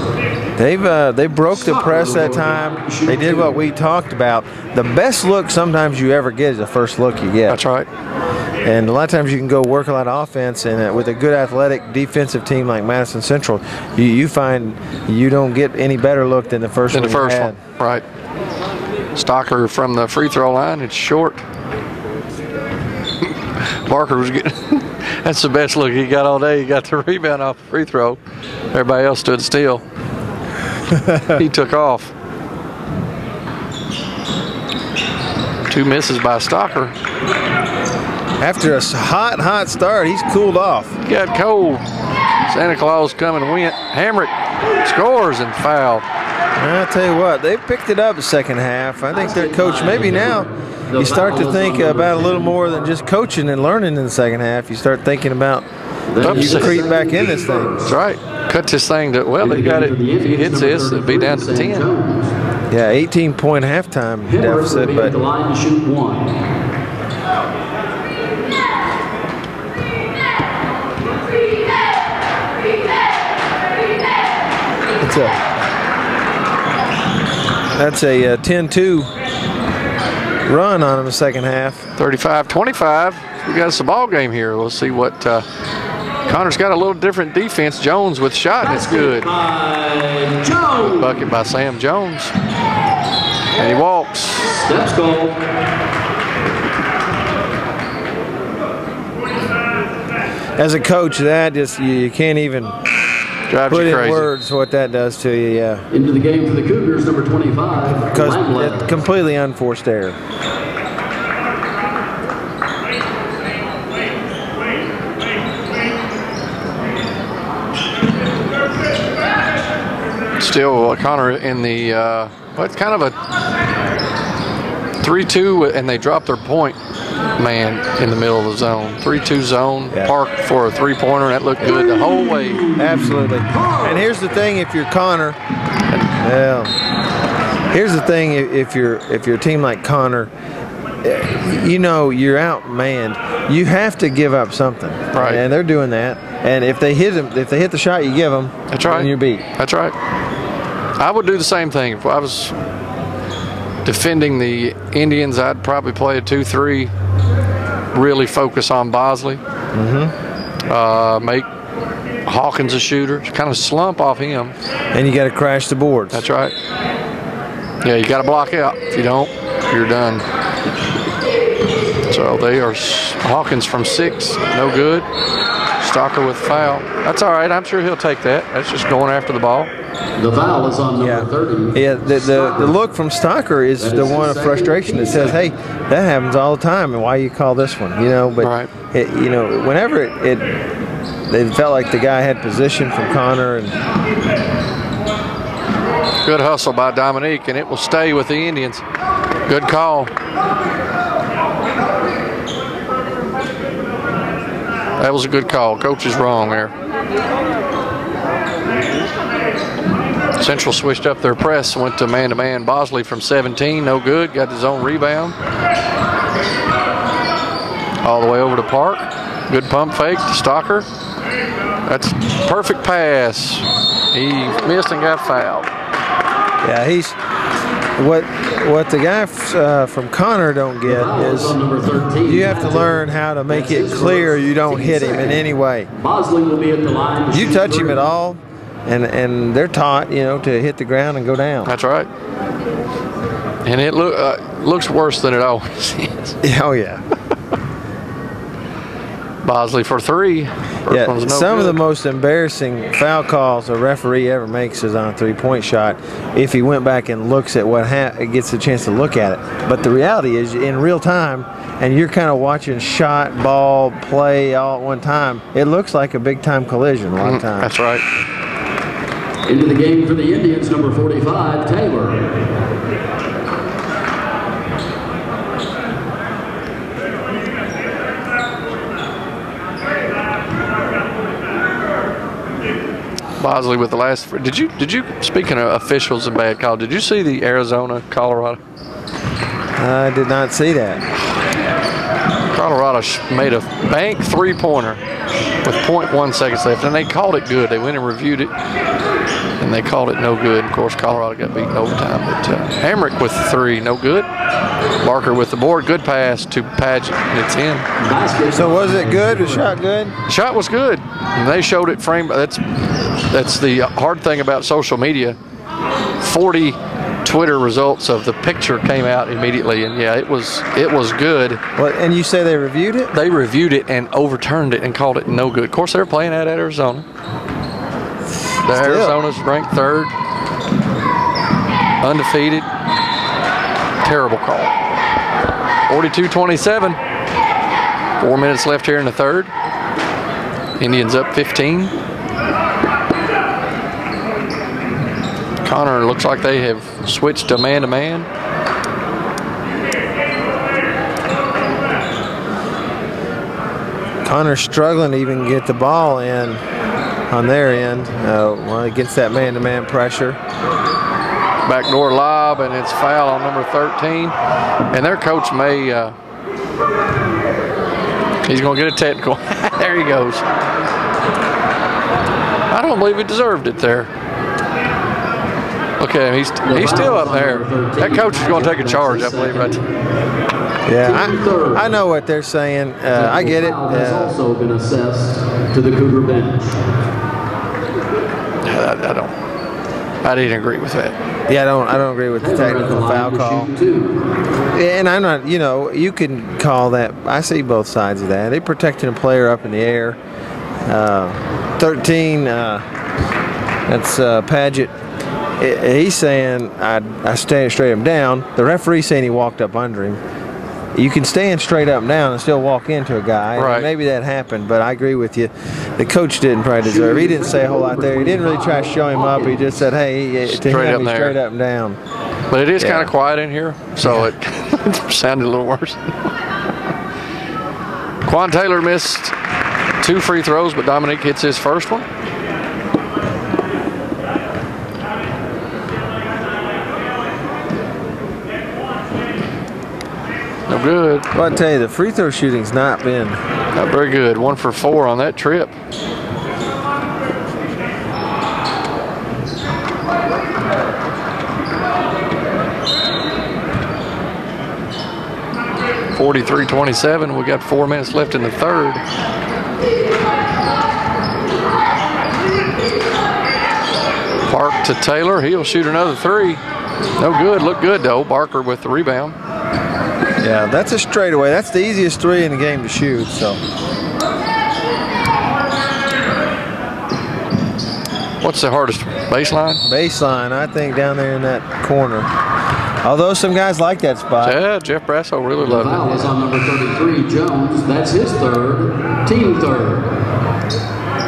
They broke the press that time. They did what we talked about. The best look sometimes you ever get is the first look you get.
That's right.
And a lot of times you can go work a lot of offense, and with a good athletic defensive team like Madison Central, you find you don't get any better look than the first one.
Right. Stocker from the free throw line, it's short. Barker was getting, that's the best look he got all day. He got the rebound off the free throw. Everybody else stood still. He took off. 2 misses by Stocker.
After a hot start, he's cooled off.
He got cold. Santa Claus come and went. Hamrick scores and foul.
I'll tell you what, they picked it up the second half. I think their coach, maybe now you start to think about a little more than just coaching and learning in the second half. You start thinking about you creep back in this thing.
That's right. Cut this thing to, well, they got it. If he hits this, it'll be down to 10.
Yeah, 18-point halftime deficit, but
the line to shoot 1.
That's a 10-2 run on them the second half.
35-25. We got us a ball game here. We'll see what Connor's got. A little different defense. Jones with shot, and it's good. Good bucket by Sam Jones. And he walks.
Steps goal.
As a coach, that just you can't even put in words what that does to you. Yeah.
Into the game for the Cougars, number 25.
Because it's completely unforced error.
Still Connor in the it's kind of a 3-2, and they dropped their point man in the middle of the zone. 3-2 zone, Park for a three-pointer, and that looked good the whole way.
Absolutely. And here's the thing: if you're Connor, here's the thing: if you're a team like Connor, you know you're outmanned. You have to give up something,
right?
And they're doing that. And if they hit the shot you give them,
that's right.
Then you're beat.
That's right. I would do the same thing if I was defending the Indians. I'd probably play a 2-3. Really focus on Bosley. Make Hawkins a shooter. Kind of slump off him.
And you got to crash the boards.
That's right. Yeah, you got to block out. If you don't, you're done. So they are Hawkins from 6, no good. Stalker with foul. That's all right. I'm sure he'll take that. That's just going after the ball.
The foul is on number 30.
Yeah, the look from Stalker is the one of frustration that says, "Hey, that happens all the time, and why you call this one?" You know, but whenever they felt like the guy had position from Connor and.
Good hustle by Dominique, and it will stay with the Indians. Good call. That was a good call. Coach is wrong there. Central switched up their press, went to man-to-man. Bosley from 17, no good. Got his own rebound. All the way over to Park. Good pump fake to Stalker. That's perfect pass. He missed and got fouled.
Yeah, he's what the guy from Connor don't get is you have to learn how to make it clear you don't hit him in any way. You touch him at all, and they're taught, to hit the ground and go down.
That's right. And it looks worse than it always is.
Oh yeah.
Bosley for 3.
Yeah, some of the most embarrassing foul calls a referee ever makes is on a three-point shot if he went back and looks at what gets a chance to look at it. But the reality is, in real time, and you're kind of watching shot, ball, play all at one time, it looks like a big-time collision a lot of times.
That's right.
Into the game for the Indians, number 45, Taylor.
Bosley with the last. Did you? Speaking of officials and bad call, did you see the Arizona-Colorado?
I did not see that.
Colorado made a bank three-pointer with 0.1 seconds left, and they called it good. They went and reviewed it, and they called it no good. Of course, Colorado got beaten overtime, but Hamrick with the 3, no good. Barker with the board, good pass to Padgett, and it's in.
So was it good? Was the shot good?
The shot was good. And they showed it framed. That's the hard thing about social media. 40 Twitter results of the picture came out immediately, and yeah, it was good.
Well, and you say they reviewed it?
They reviewed it and overturned it and called it no good. Of course, they're playing at Arizona. Arizona's ranked 3rd, undefeated. Terrible call. 42-27. 4 minutes left here in the 3rd. Indians up 15. Connor looks like they have switched to man-to-man.
Connor's struggling to even get the ball in on their end. Against that man-to-man pressure.
Backdoor lob, and it's foul on number 13. And their coach may, he's going to get a technical. There he goes. I don't believe he deserved it there. Look at him. He's still up there. That coach is going to take a charge, I believe, right there.
Yeah, I know what they're saying. I get it.
Has also been assessed to the Cougar bench.
I didn't agree with that.
Yeah, I don't agree with the technical foul call. And I'm not, you can call that. I see both sides of that. They protecting a player up in the air. 13, that's Paget. He's saying I stand straight him down. The referee's saying he walked up under him. You can stand straight up and down and still walk into a guy.
Right.
Maybe that happened, but I agree with you. The coach didn't probably deserve. He didn't say a whole lot there. He didn't really try to show him up. He just said, "Hey," to
straight
him,
up
straight up and down.
But it is kind of quiet in here, so it sounded a little worse. Quan Taylor missed 2 free throws, but Dominique hits his first one. No good.
Well, I tell you, the free throw shooting's not
very good. 1 for 4 on that trip. (43-27). We got 4 minutes left in the third. Park to Taylor. He'll shoot another 3. No good. Look good though. Barker with the rebound.
Yeah, that's a straightaway. That's the easiest 3 in the game to shoot. So,
what's the hardest? Baseline?
Baseline, I think, down there in that corner. Although some guys like that spot.
Yeah, Jeff Brasso really loved it.
Foul is on number 33, Jones. That's his third, team third.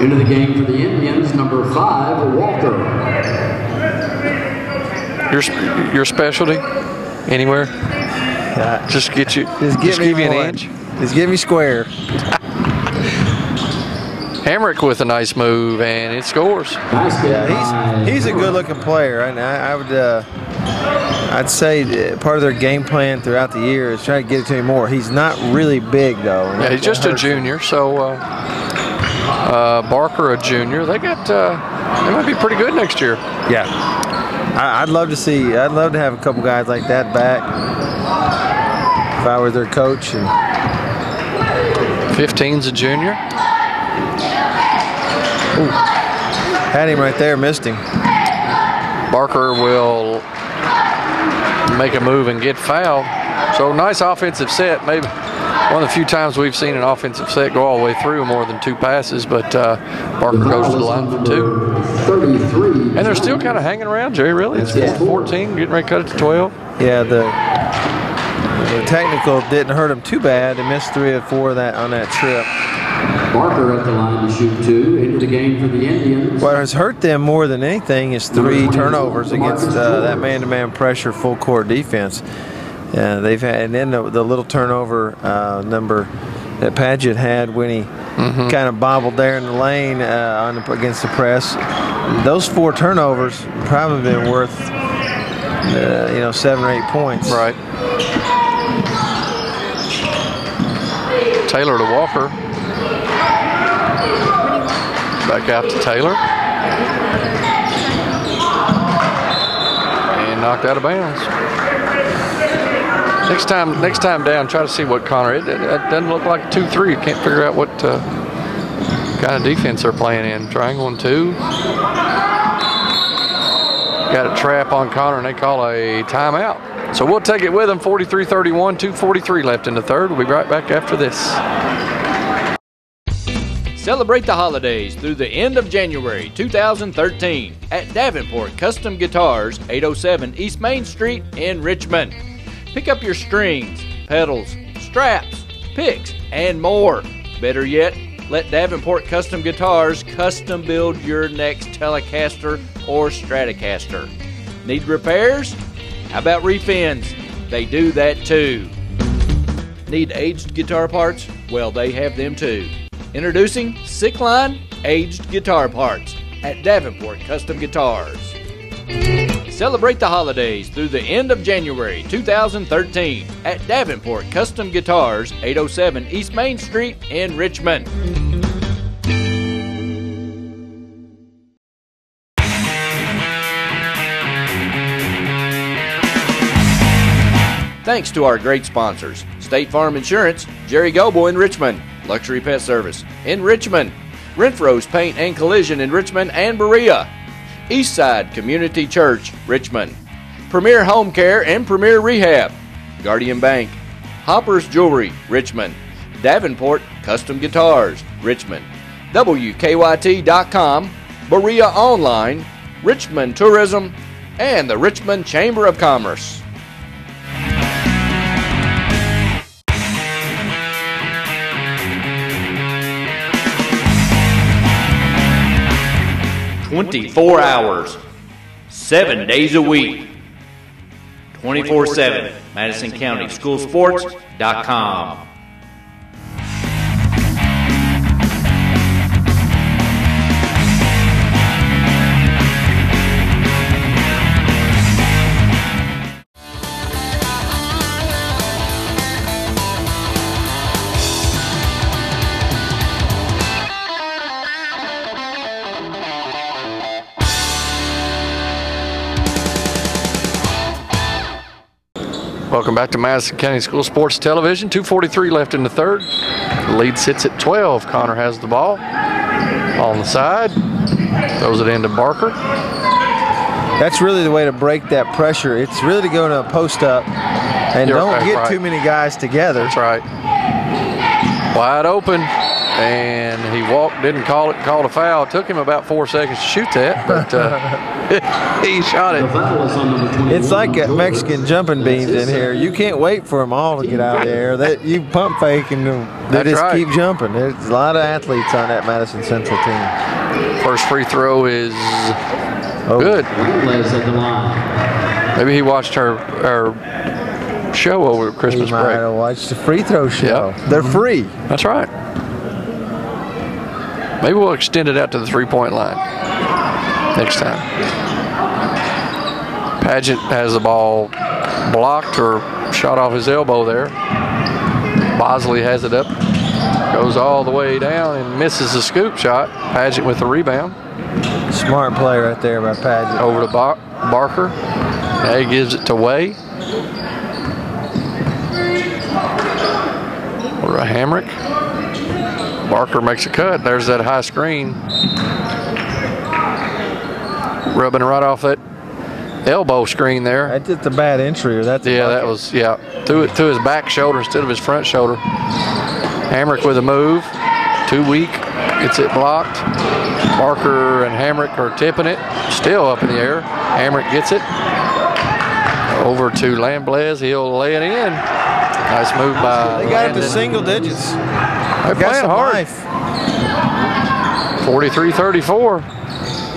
Into the game for the Indians, number 5, Walker.
Your specialty? Anywhere? Just get you.
Just give me
an inch.
Just give me square.
Hamrick with a nice move, and it scores.
Yeah, he's a good-looking player, and I'd say part of their game plan throughout the year is try to get it to him more. He's not really big though.
Yeah, he's just a junior, so Barker a junior. They might be pretty good next year.
Yeah, I'd love to see. I'd love to have a couple guys like that back. If I were their coach. And
15's a junior.
Ooh, had him right there, missed him.
Barker will make a move and get fouled. So nice offensive set. Maybe one of the few times we've seen an offensive set go all the way through more than 2 passes, but Barker goes to the line for 2.
33.
And they're still kind of hanging around, Jerry, really. It's 14, getting ready to cut it to 12.
Yeah, the technical didn't hurt them too bad. They missed 3 or 4 on that trip.
Barker at the line to shoot 2. Into the game for the Indians.
What has hurt them more than anything is 3 turnovers against that man-to-man pressure full court defense. They've had, and then the little turnover number that Paget had when he kind of bobbled there in the lane against the press. Those 4 turnovers probably been worth 7 or 8 points.
Right. Taylor to Walker. Back out to Taylor. And knocked out of bounds. Next time down, try to see what Connor. It doesn't look like a 2-3. You can't figure out what kind of defense they're playing in. Triangle and 2. Got a trap on Connor, and they call a timeout. So we'll take it with them. 43-31, 2:43 left in the third. We'll be right back after this.
Celebrate the holidays through the end of January 2013 at Davenport Custom Guitars, 807 East Main Street in Richmond. Pick up your strings, pedals, straps, picks, and more. Better yet, let Davenport Custom Guitars custom build your next Telecaster or Stratocaster. Need repairs? How about refins? They do that too. Need aged guitar parts? Well, they have them too. Introducing Sick Line Aged Guitar Parts at Davenport Custom Guitars. Celebrate the holidays through the end of January 2013 at Davenport Custom Guitars, 807 East Main Street in Richmond. Thanks to our great sponsors: State Farm Insurance, Jerry Goble in Richmond, Luxury Pet Service in Richmond, Renfro's Paint and Collision in Richmond and Berea, Eastside Community Church, Richmond, Premier Home Care and Premier Rehab, Guardian Bank, Hopper's Jewelry, Richmond, Davenport Custom Guitars, Richmond, WKYT.com, Berea Online, Richmond Tourism, and the Richmond Chamber of Commerce. "24 hours, 7 days a week, 24/7, MadisonCountySchoolSports.com.
Welcome back to Madison County School Sports Television. 2:43 left in the third. The lead sits at 12. Connor has the ball on the side. Throws it into Barker.
That's really the way to break that pressure. It's really to go to a post up and don't get too many guys together.
That's right. Wide open. And he walked, didn't call it, called a foul. It took him about 4 seconds to shoot that, but he shot it.
It's like a Mexican jumping beans in here. You can't wait for them all to get out of the air. You pump fake and they just keep jumping. There's a lot of athletes on that Madison Central team.
First free throw is good. Maybe he watched our show over Christmas break.
He might have watched the free throw show. Yep. They're free.
That's right. Maybe we'll extend it out to the three-point line next time. Paget has the ball blocked or shot off his elbow there. Bosley has it up, goes all the way down and misses the scoop shot. Paget with the rebound.
Smart play right there by Paget.
Over to Barker. Now he gives it to Way. Over to Hamrick. Barker makes a cut. There's that high screen. Rubbing right off that elbow screen there.
That's just a bad entry. Or that's
that was, threw it to his back shoulder instead of his front shoulder. Hamrick with a move. Too weak. Gets it blocked. Barker and Hamrick are tipping it. Still up in the air. Hamrick gets it. Over to Lamblez. He'll lay it in. Nice move by
They got it to single digits.
They're playing hard. 43-34.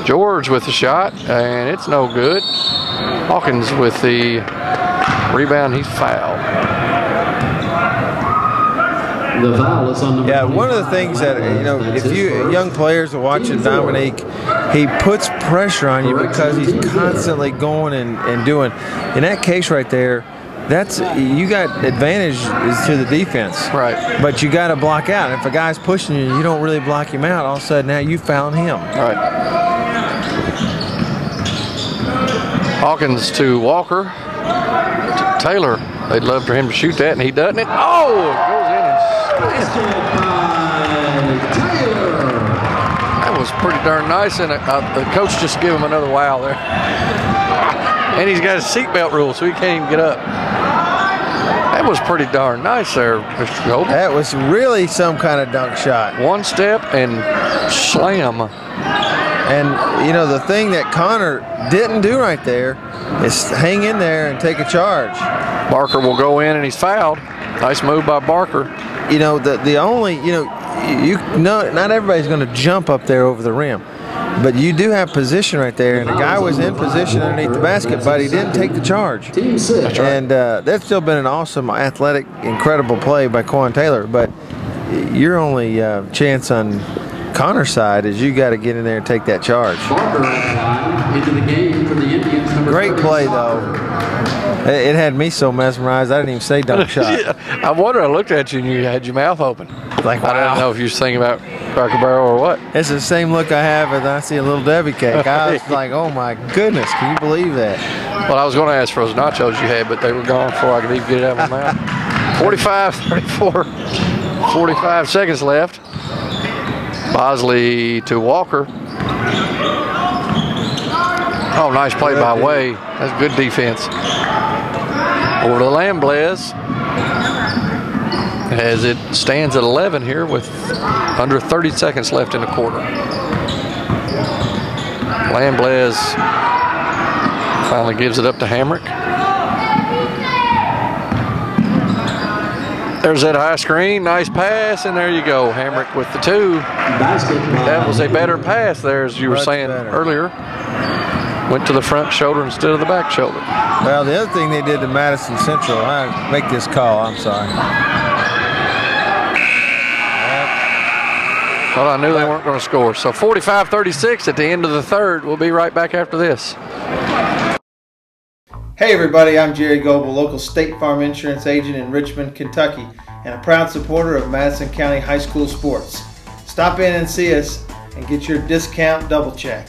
George with the shot, and it's no good. Hawkins with the rebound. He's fouled.
The foul is on number 25.
One of the things that, if you young players are watching Dominique, he puts pressure on you because he's constantly going and doing. In that case right there, you got advantage is to the defense.
Right.
But you got to block out. If a guy's pushing you, you don't really block him out. All of a sudden, now you found him.
Right. Hawkins to Walker. To Taylor. They'd love for him to shoot that, and he doesn't. Oh, it goes in and that was pretty darn nice, and the coach just gave him another wow there. And he's got his seatbelt rule, so he can't even get up. That was pretty darn nice there, Mr. Gold.
That was really some kind of dunk shot.
One step and slam.
And, the thing that Connor didn't do right there is hang in there and take a charge.
Barker will go in, and he's fouled. Nice move by Barker.
The only, not everybody's going to jump up there over the rim. But you do have position right there, and the guy was in position underneath the basket, but he didn't take the charge.
That's right.
And that's still been an awesome, athletic, incredible play by Quan Taylor. But your only chance on Connor's side is you got to get in there and take that charge.
Into the game for the Indians.
Great play, though. It had me so mesmerized, I didn't even say dunk shot.
I wonder, I looked at you and you had your mouth open.
Like, wow.
I don't know if you was thinking about Cracker Barrel or what.
It's the same look I have as I see a Little Debbie cake. I was like, oh my goodness, can you believe that?
Well, I was going to ask for those nachos you had, but they were gone before I could even get it out of my mouth. 45, 34, 45 seconds left. Bosley to Walker. Oh, nice play by Way. That's good defense. Over to Lamblez. As it stands at 11 here with under 30 seconds left in the quarter. Lamblez finally gives it up to Hamrick. There's that high screen, nice pass, and there you go. Hamrick with the 2. That was a better pass there, as you were saying earlier. Went to the front shoulder instead of the back shoulder.
Well, the other thing they did to Madison Central, I make this call, I'm sorry.
Well, I knew they weren't going to score. So 45-36 at the end of the third. We'll be right back after this.
Hey everybody, I'm Jerry Goebel, local State Farm Insurance agent in Richmond, Kentucky, and a proud supporter of Madison County High School sports. Stop in and see us and get your discount double check.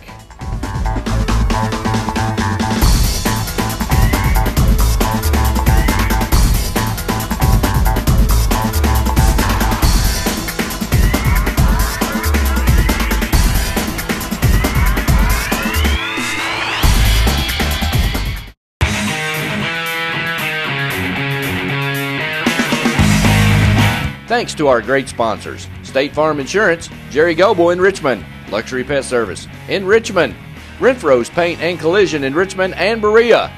Thanks to our great sponsors, State Farm Insurance, Jerry Goebel in Richmond, Luxury Pet Service in Richmond, Renfro's Paint and Collision in Richmond and Berea,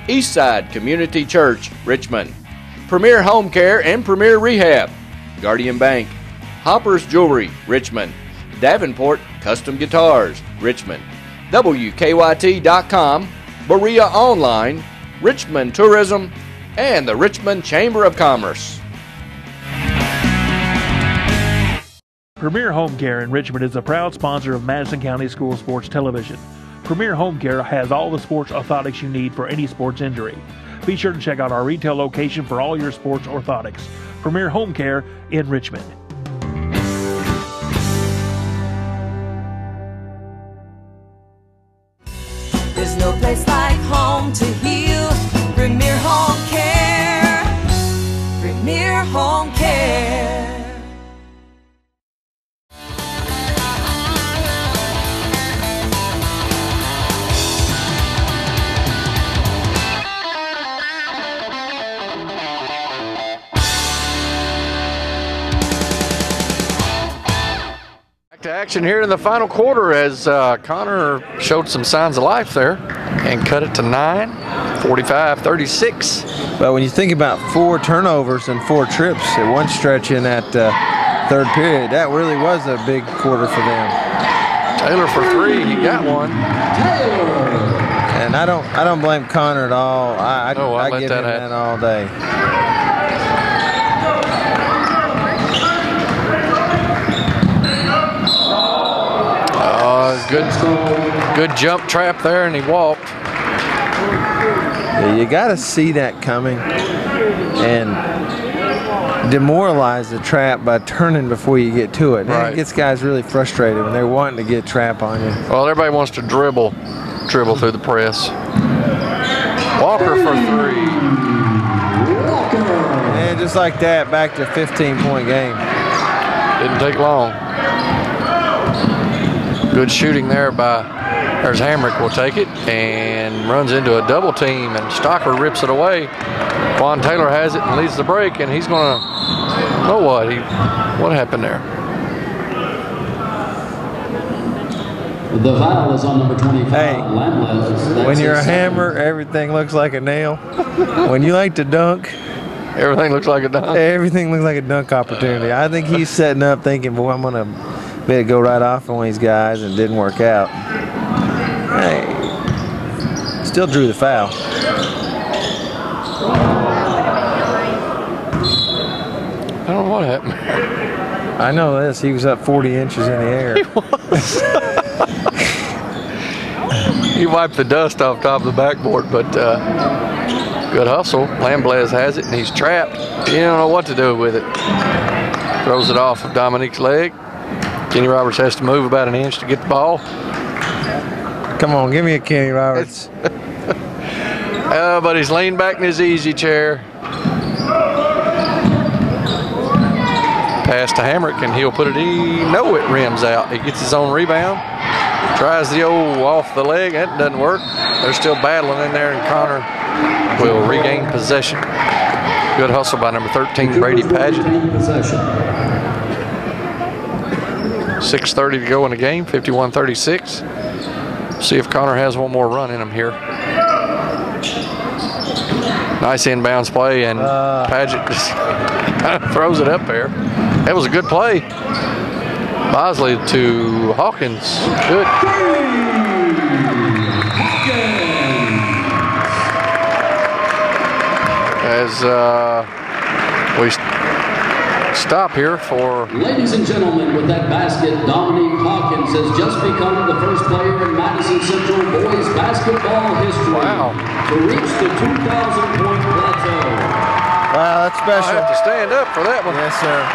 Eastside Community Church, Richmond, Premier Home Care and Premier Rehab, Guardian Bank, Hopper's Jewelry, Richmond, Davenport Custom Guitars, Richmond, WKYT.com, Berea Online, Richmond Tourism, and the Richmond Chamber of Commerce.
Premier Home Care in Richmond is a proud sponsor of Madison County School Sports Television. Premier Home Care has all the sports orthotics you need for any sports injury. Be sure to check out our retail location for all your sports orthotics. Premier Home Care in Richmond.
There's no place like home to heal. Premier Home Care. Premier Home Care.
To action here in the final quarter as Connor showed some signs of life there and cut it to 9, 45-36.
But when you think about 4 turnovers and 4 trips at one stretch in that third period, that really was a big quarter for them.
Taylor for 3, he got one.
And I don't blame Connor at all. I give him that all day.
Good jump trap there, and he walked.
Yeah, you got to see that coming and demoralize the trap by turning before you get to it. Right. It gets guys really frustrated when they're wanting to get trap on you.
Well, everybody wants to dribble through the press. Walker for 3.
And just like that, back to a 15-point game.
Didn't take long. Good shooting there there's Hamrick will take it and runs into a double team, and Stocker rips it away. Quan Taylor has it and leads the break, and he's going to know what happened there.
The foul is on number 25.
Hey, when you're a hammer, everything looks like a nail. When you like to dunk,
everything looks like a dunk.
Everything looks like a dunk opportunity. I think he's setting up thinking, boy, I'm going to better go right off on these guys, and it didn't work out. Hey, still drew the foul.
I don't know what happened.
I know this. He was up 40 inches in the air.
He was. He wiped the dust off top of the backboard, but good hustle. Lamblez has it, and he's trapped. He don't know what to do with it. Throws it off of Dominique's leg. Kenny Roberts has to move about an inch to get the ball.
Come on, give me a Kenny Roberts.
But he's leaned back in his easy chair. Pass to Hamrick, and he'll put it in. No, it rims out. He gets his own rebound. Tries the old off the leg. That doesn't work. They're still battling in there, and Connor will regain possession. Good hustle by number 13, Brady Paget. 6:30 to go in the game, 51-36. See if Connor has one more run in him here. Nice inbounds play, and Paget just kind of throws it up there. That was a good play. Bosley to Hawkins. Good. As we stop here for...
Ladies and gentlemen, with that basket, Dominique Hawkins has just become the first player in Madison Central boys basketball history to reach the 2,000-point plateau.
Wow, that's special.
I'll have to stand up for that one.
Yes, sir.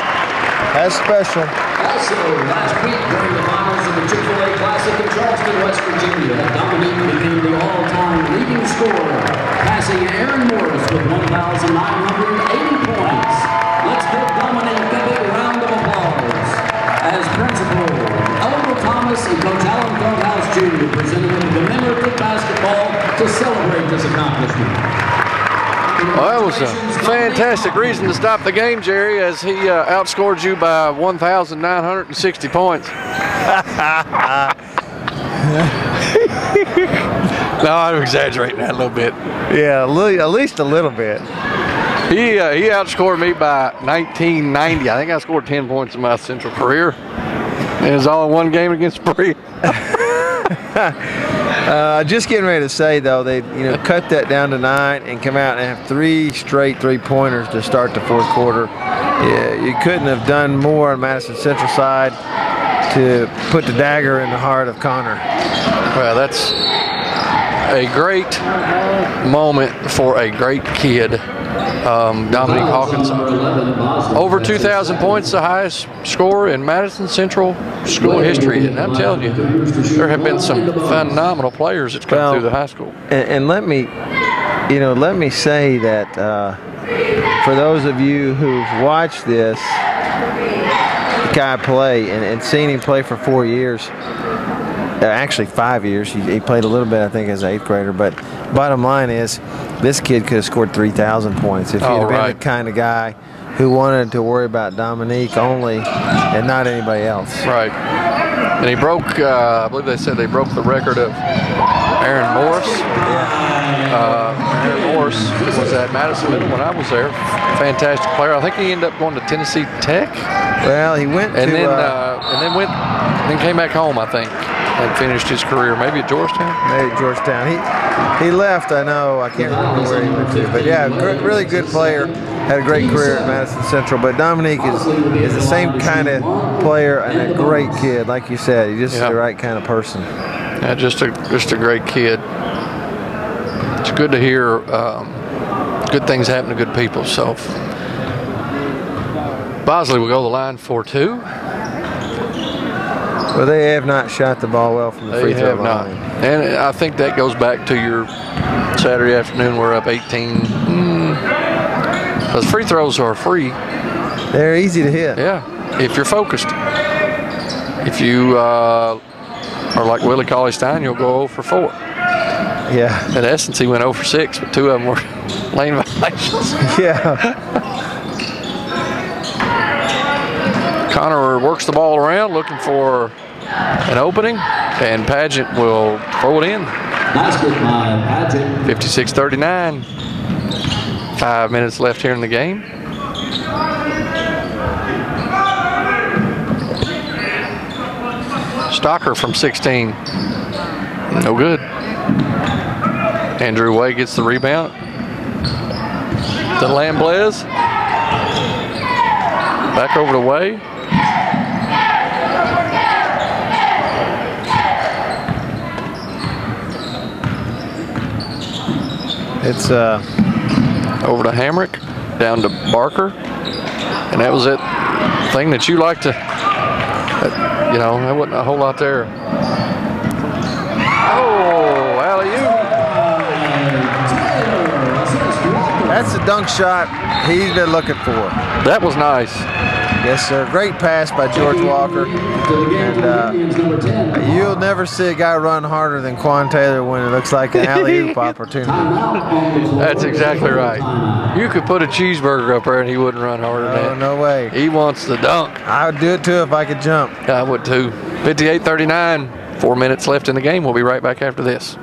That's special.
Also, last week during the finals of the Chick-fil-A Classic in Charleston, West Virginia, Dominique became the all-time leading scorer, passing Aaron Morris with 1,980 points. Let's give Dominique a big round of applause. As principal, Elmer Thomas and Coach Alan Feldhouse Jr. presented the commemorative basketball to celebrate this accomplishment.
Well, that was a fantastic reason to stop the game, Jerry, as he outscored you by 1,960 points. No, I'm exaggerating that a little bit.
Yeah, at least a little bit.
He outscored me by 1990. I think I scored 10 points in my Central career. And it was all in one game against Bree.
Just getting ready to say, though, they cut that down to 9 and come out and have 3 straight three-pointers to start the fourth quarter. Yeah, you couldn't have done more on Madison Central side to put the dagger in the heart of Connor.
Well, that's a great moment for a great kid. Dominique Hawkins, over 2,000 points, the highest score in Madison Central school history. And I'm telling you, there have been some phenomenal players that's come through the high school.
And let me say that for those of you who've watched this guy play and seen him play for 4 years, actually 5 years. He played a little bit, I think, as an 8th grader. But bottom line is, this kid could have scored 3,000 points if he'd have been the kind of guy who wanted to worry about Dominique only and not anybody else.
Right. And he broke, I believe they said they broke the record of Aaron Morris. Aaron Morris was at Madison Middle when I was there. Fantastic player. I think he ended up going to Tennessee Tech.
Well, he went
and
to...
then came back home, I think, and finished his career maybe at Georgetown.
Maybe Georgetown. He left, I know. I can't remember where he went to. But, yeah, really good player. Had a great career at Madison Central. But Dominique is the same kind of player and a great kid, like you said. He's just the right kind of person.
Yeah, just a great kid. It's good to hear good things happen to good people. So Bosley will go to the line for 2.
Well, they have not shot the ball well from the free throw line.
And I think that goes back to your Saturday afternoon. We're up 18. Because free throws are free.
They're easy to hit.
Yeah, if you're focused. If you are like Willie Cauley-Stein, you'll go 0 for 4.
Yeah.
In essence, he went 0 for 6, but 2 of them were lane violations.
Yeah.
Connor works the ball around, looking for an opening, and Paget will throw it in. 56-39. 5 minutes left here in the game. Stocker from 16. No good. Andrew Way gets the rebound. To Lamblez. Back over to Way.
It's
over to Hamrick, down to Barker, and that was it. Thing that you like to, there wasn't a whole lot there. Oh, alley-oop.
long shot he's been looking for.
That was nice.
Yes, sir. Great pass by George Walker. And you'll never see a guy run harder than Quan Taylor when it looks like an alley-oop opportunity.
That's exactly right. You could put a cheeseburger up there and he wouldn't run harder than that.
No way.
He wants the dunk.
I would do it too if I could jump.
I would too. 58-39. 4 minutes left in the game. We'll be right back after this.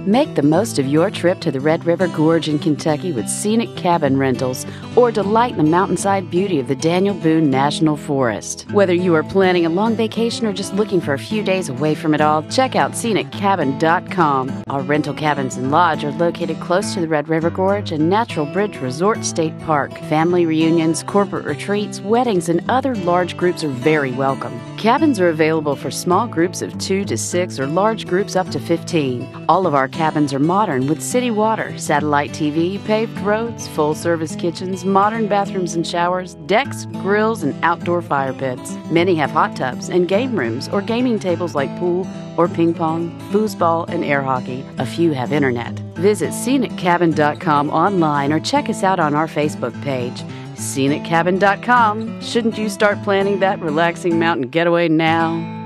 Make the most of your trip to the Red River Gorge in Kentucky with scenic cabin rentals, or delight in the mountainside beauty of the Daniel Boone National Forest. Whether you are planning a long vacation or just looking for a few days away from it all, check out sceniccabin.com. Our rental cabins and lodge are located close to the Red River Gorge and Natural Bridge Resort State Park. Family reunions, corporate retreats, weddings, and other large groups are very welcome. Cabins are available for small groups of 2 to 6 or large groups up to 15. All of our cabins are modern with city water, satellite TV, paved roads, full-service kitchens, modern bathrooms and showers, decks, grills, and outdoor fire pits. Many have hot tubs and game rooms or gaming tables like pool or ping pong, foosball, and air hockey. A few have internet. Visit sceniccabin.com online or check us out on our Facebook page. sceniccabin.com. Shouldn't you start planning that relaxing mountain getaway now?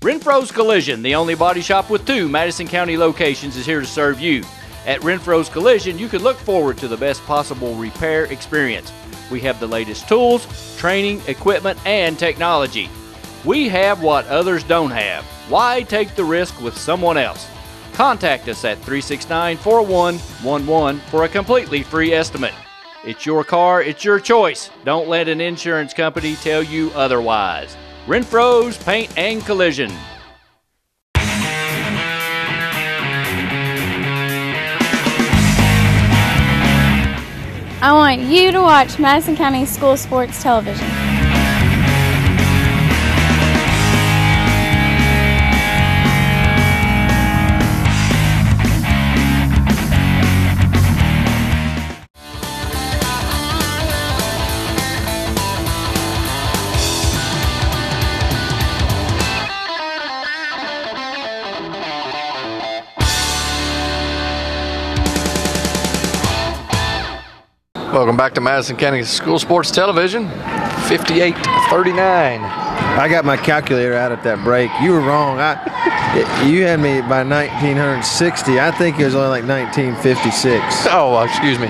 Renfro's Collision, the only body shop with 2 Madison County locations, is here to serve you. At Renfro's Collision, you can look forward to the best possible repair experience. We have the latest tools, training, equipment, and technology. We have what others don't have. Why take the risk with someone else? Contact us at 369-4111 for a completely free estimate. It's your car, it's your choice. Don't let an insurance company tell you otherwise. Renfro's Paint and Collision.
I want you to watch Madison County School Sports Television.
Welcome back to Madison County School Sports Television. 58-39.
I got my calculator out at that break. You were wrong. You had me by 1960. I think it was only like 1956.
Oh, excuse me.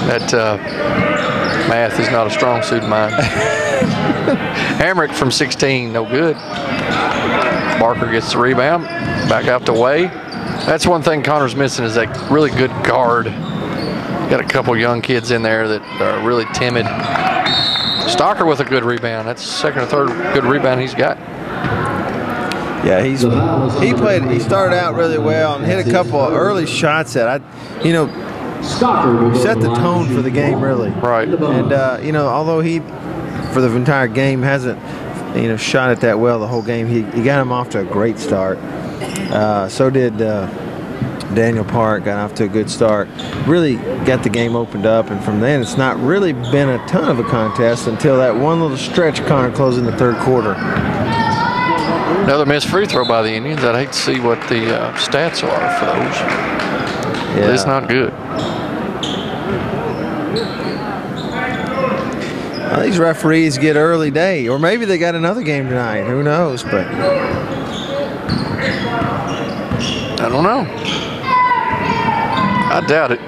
That math is not a strong suit of mine. Hamrick from 16, no good. Barker gets the rebound, back out to Way. That's one thing Connor's missing, is that really good guard. Got a couple young kids in there that are really timid. Stocker with a good rebound. That's the second or third good rebound he's got.
Yeah, he started out really well and hit a couple of early shots that set the tone for the game, really.
Right.
And although he for the entire game hasn't shot it that well the whole game, he got him off to a great start. So did Daniel Park, got off to a good start. Really got the game opened up, and from then it's not really been a ton of a contest until that one little stretch Connor closed in the third quarter.
Another missed free throw by the Indians. I'd hate to see what the stats are for those. Yeah. It's not good.
Well, these referees get early day, or maybe they got another game tonight. Who knows? But
I don't know. I doubt it.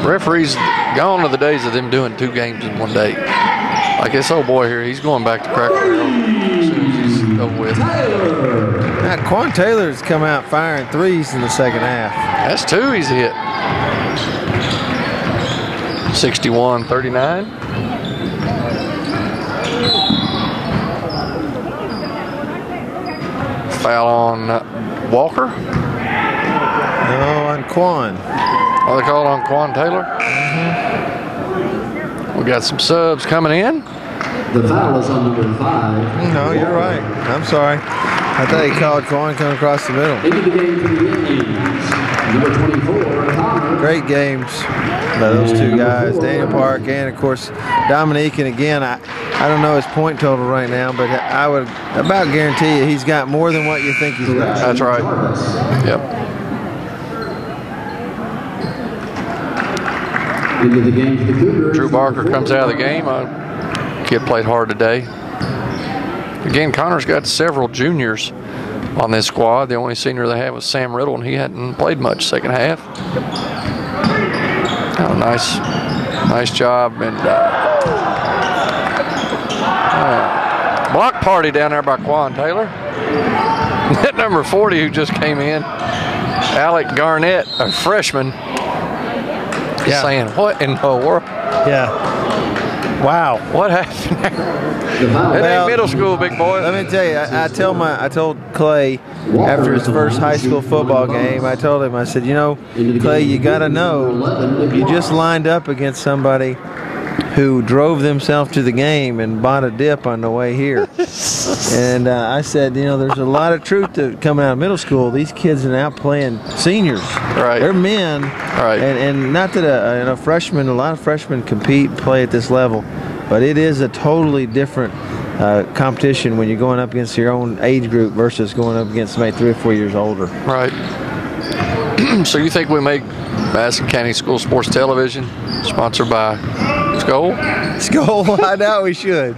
Referees, gone are the days of them doing 2 games in one day. Like this old boy here, he's going back to Cracker Barrel as soon as he's over with.
Now, Quan Taylor's come out firing threes in the second half.
That's 2 he's hit. 61-39. Foul on Walker.
No, on Quan.
Oh, they called on Quan Taylor? Mm-hmm. We got some subs coming in.
The foul is on number 5.
No, you're right. I'm sorry. I thought he called Quan coming across the middle.
Into the game for the Indians, number 24, Connor
great games by those two guys, Daniel Park and, of course, Dominique. And again, I don't know his point total right now, but I would about guarantee you he's got more than what you think he's got.
That's right. Yep.
Into the game for the Cougars.
Drew Barker comes out of the game. Kid played hard today. Again, Connor's got several juniors on this squad. The only senior they have was Sam Riddle, and he hadn't played much second half. Oh, nice job. And block party down there by Quan Taylor. That number 40 who just came in, Alec Garnett, a freshman, saying, what in the world?
Yeah. Wow.
What happened there? It ain't middle school, big boy.
Let me tell you, I told Clay after his first high school football game, I told him, I said, you know, Clay, you got to know, you just lined up against somebody who drove themselves to the game and bought a dip on the way here. And I said, you know, there's a lot of truth to coming out of middle school. These kids are now playing seniors.
Right.
They're men.
Right.
And not that a freshman, a lot of freshmen compete and play at this level, but it is a totally different competition when you're going up against your own age group versus going up against somebody 3 or 4 years older.
Right. So you think we make Madison County School Sports Television sponsored by Skoll?
Skoll, I know we should.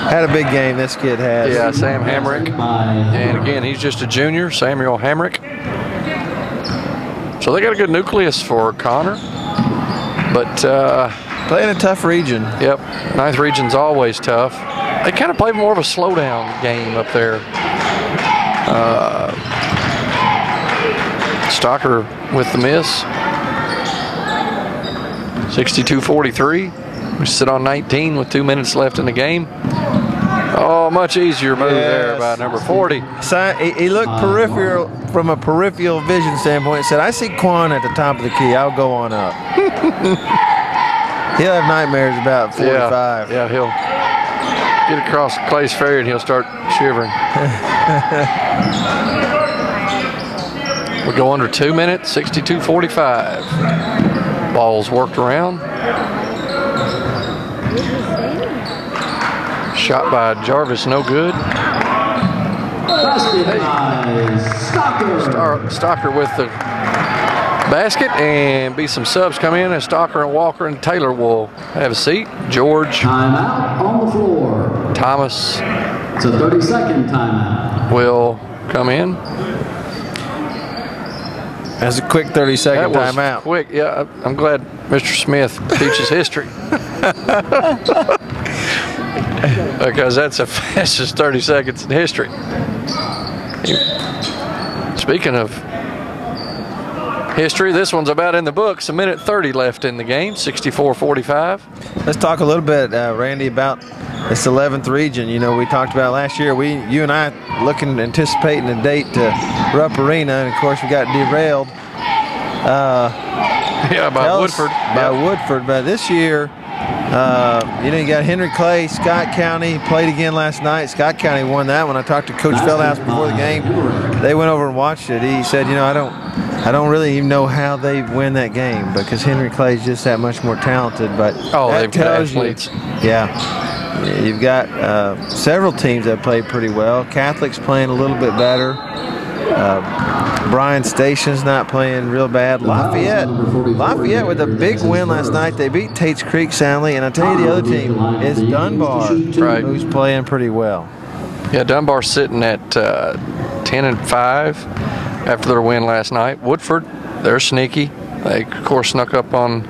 Had a big game this kid has.
Yeah, Sam Hamrick. And again, he's just a junior, Samuel Hamrick. So they got a good nucleus for Connor. But
playing a tough region.
Yep, 9th region's always tough. They kind of play more of a slowdown game up there. Stocker with the miss. 62-43. We sit on 19 with 2 minutes left in the game. Oh, much easier move there by number 40.
So he looked peripheral from a peripheral vision standpoint. He said, I see Quan at the top of the key. I'll go on up. He'll have nightmares about 45.
Yeah, he'll get across Clay's Ferry and he'll start shivering. We'll go under 2 minutes, 62-45. Ball's worked around. Shot by Jarvis, no good. Stocker with the basket, and be some subs come in, and Stocker and Walker and Taylor will have a seat. George.
Timeout on the floor.
Thomas.
It's a 30-second timeout.
Will come in.
That's a quick 30-second timeout.
Quick, yeah. I'm glad Mr. Smith teaches history. Because that's the fastest 30 seconds in history. Speaking of history, this one's about in the books. 1:30 left in the game, 64-45.
Let's talk a little bit, Randy, about this 11th region. You know, we talked about last year. You and I anticipating a date to Rupp Arena, and of course we got derailed.
By Woodford.
Woodford. But this year, you got Henry Clay, Scott County played again last night. Scott County won that one. I talked to Coach Feldhouse before the game. They went over and watched it. He said, I don't really even know how they win that game because Henry Clay's just that much more talented. But
they've got athletes.
You've got several teams that play pretty well. Catholic's playing a little bit better. Bryan Station's not playing real bad. Lafayette with a big win last night. They beat Tate's Creek soundly, and I tell you the other team is Dunbar, who's playing pretty well.
Yeah, Dunbar's sitting at 10-5 after their win last night. Woodford, they're sneaky. They, of course, snuck up on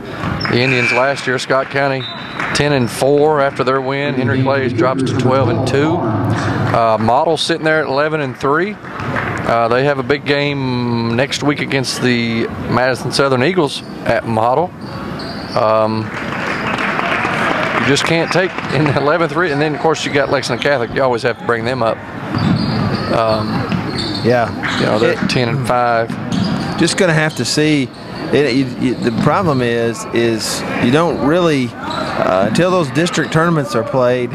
the Indians last year. Scott County 10-4 after their win. Henry Clay drops to 12-2. Model sitting there at 11-3. They have a big game next week against the Madison Southern Eagles at Model. You just can't take in the 11th, and then of course you got Lexington Catholic. You always have to bring them up. They're 10-5.
Just going to have to see. The problem is you don't really until those district tournaments are played.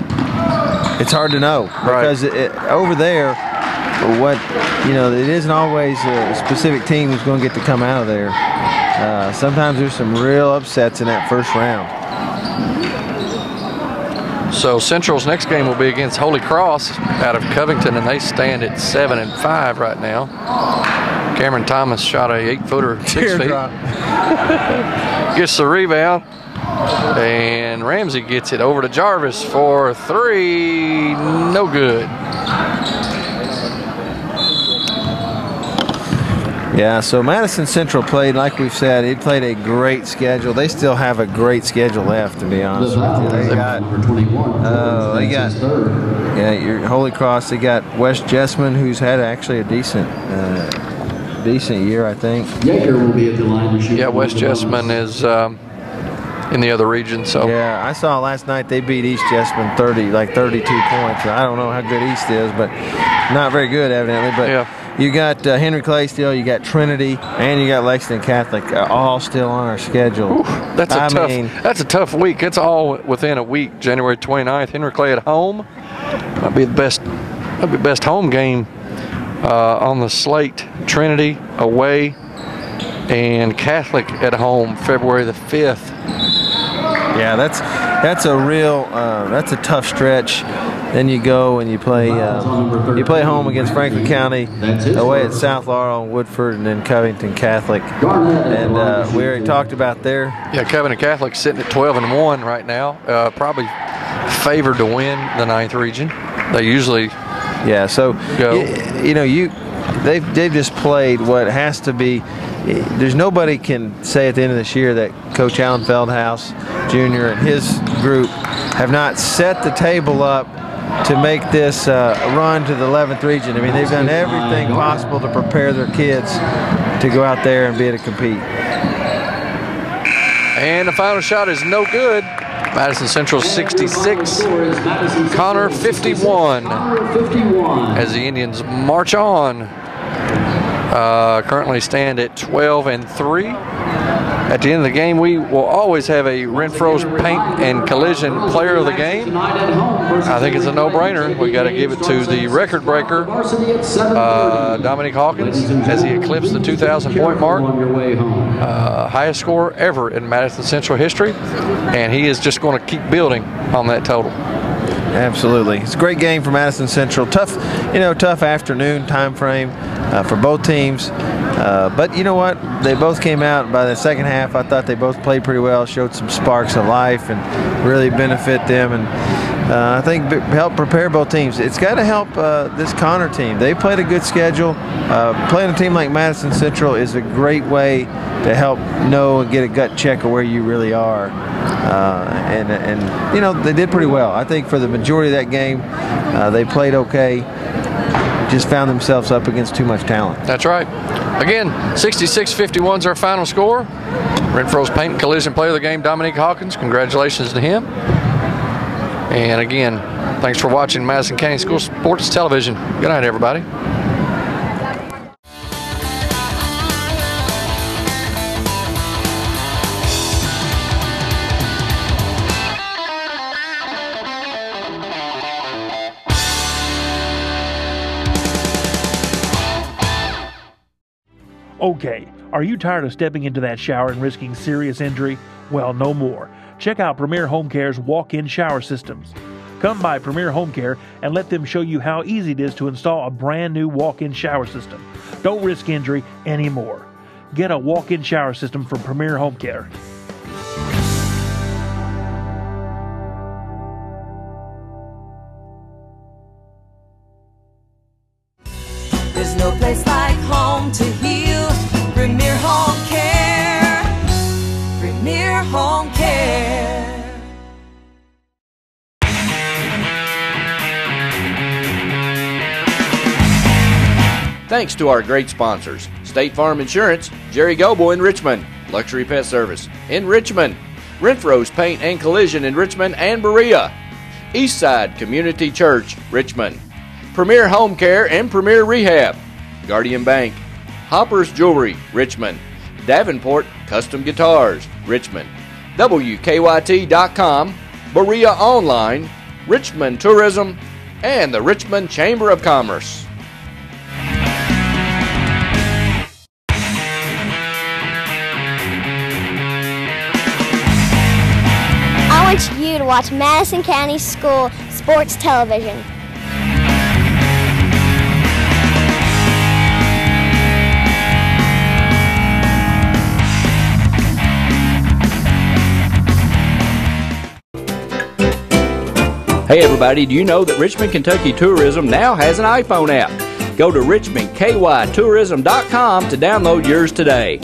It's hard to know because over there. what, it isn't always a specific team who's going to get to come out of there. Sometimes there's some real upsets in that first round.
So Central's next game will be against Holy Cross out of Covington, and they stand at 7-5 right now. Cameron Thomas shot a 8-footer, 6 feet. Gets the rebound, and Ramsey gets it over to Jarvis for 3. No good.
Yeah, so Madison Central played, like we've said, it played a great schedule. They still have a great schedule left, to be honest with you. They got your Holy Cross. They got West Jessamine, who's had actually a decent year, I think.
Yeah, West Jessamine is in the other region. So
yeah, I saw last night they beat East Jessamine 32 points. I don't know how good East is, but not very good, evidently. But
yeah.
You got Henry Clay still, you got Trinity, and you got Lexington Catholic, all still on our schedule.
Oof, that's a tough week. It's all within a week. January 29th, Henry Clay at home. Might be the best home game on the slate. Trinity away, and Catholic at home February the 5th.
Yeah, that's a real that's a tough stretch. Then you go and you play home against Franklin County, away at South Laurel and Woodford, and then Covington Catholic. And we already talked about there.
Yeah, Covington Catholic sitting at 12-1 right now. Probably favored to win the 9th region. They usually
so
go.
They've just played what has to be. There's nobody can say at the end of this year that Coach Alan Feldhouse Jr. and his group have not set the table up to make this run to the 11th region. I mean, they've done everything possible to prepare their kids to go out there and be able to compete.
And the final shot is no good. Madison Central 66, Connor 51, as the Indians march on. Currently stand at 12-3. At the end of the game, we will always have a Renfro's Paint and Collision Player of the Game. I think it's a no-brainer. We got to give it to the record breaker, Dominique Hawkins, as he eclipsed the 2,000-point mark, highest score ever in Madison Central history, and he is just going to keep building on that total.
Absolutely, it's a great game for Madison Central. Tough afternoon time frame for both teams. But you know what? They both came out by the second half. I thought they both played pretty well, showed some sparks of life, and really benefit them. And I think help prepare both teams. It's got to help this Connor team. They played a good schedule. Playing a team like Madison Central is a great way to help know and get a gut check of where you really are. And they did pretty well. I think for the majority of that game, they played okay. Just found themselves up against too much talent.
That's right. Again, 66-51 is our final score. Renfro's Paint and Collision Player of the Game, Dominique Hawkins. Congratulations to him. And again, thanks for watching Madison County School Sports Television. Good night, everybody.
Okay, are you tired of stepping into that shower and risking serious injury? Well, no more. Check out Premier Home Care's walk-in shower systems. Come by Premier Home Care and let them show you how easy it is to install a brand new walk-in shower system. Don't risk injury anymore. Get a walk-in shower system from Premier Home Care.
There's no place like home to heal. Premier Home Care. Premier Home Care.
Thanks to our great sponsors: State Farm Insurance, Jerry Goble in Richmond, Luxury Pet Service in Richmond, Renfro's Paint and Collision in Richmond and Berea, Eastside Community Church, Richmond, Premier Home Care and Premier Rehab, Guardian Bank, Hopper's Jewelry, Richmond, Davenport Custom Guitars, Richmond, WKYT.com, Berea Online, Richmond Tourism, and the Richmond Chamber of Commerce.
you to watch Madison County School Sports Television.
Hey everybody, do you know that Richmond, Kentucky Tourism now has an iPhone app? Go to richmondkytourism.com to download yours today.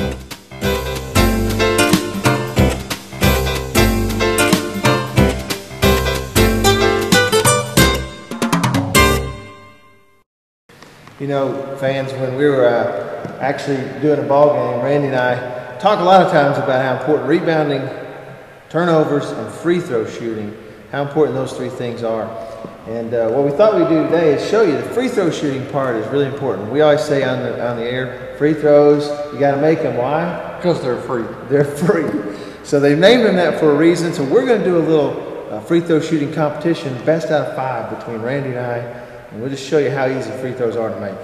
You know, fans, when we were actually doing a ball game, Randy and I talk a lot of times about how important rebounding, turnovers, and free throw shooting, how important those three things are. And what we thought we'd do today is show you the free throw shooting part is really important. We always say on the air, free throws, you got to make them. Why?
Because they're free.
They're free. So they've named them that for a reason. So we're going to do a little free throw shooting competition, best out of 5 between Randy and I. And we'll just show you how easy free throws are to make.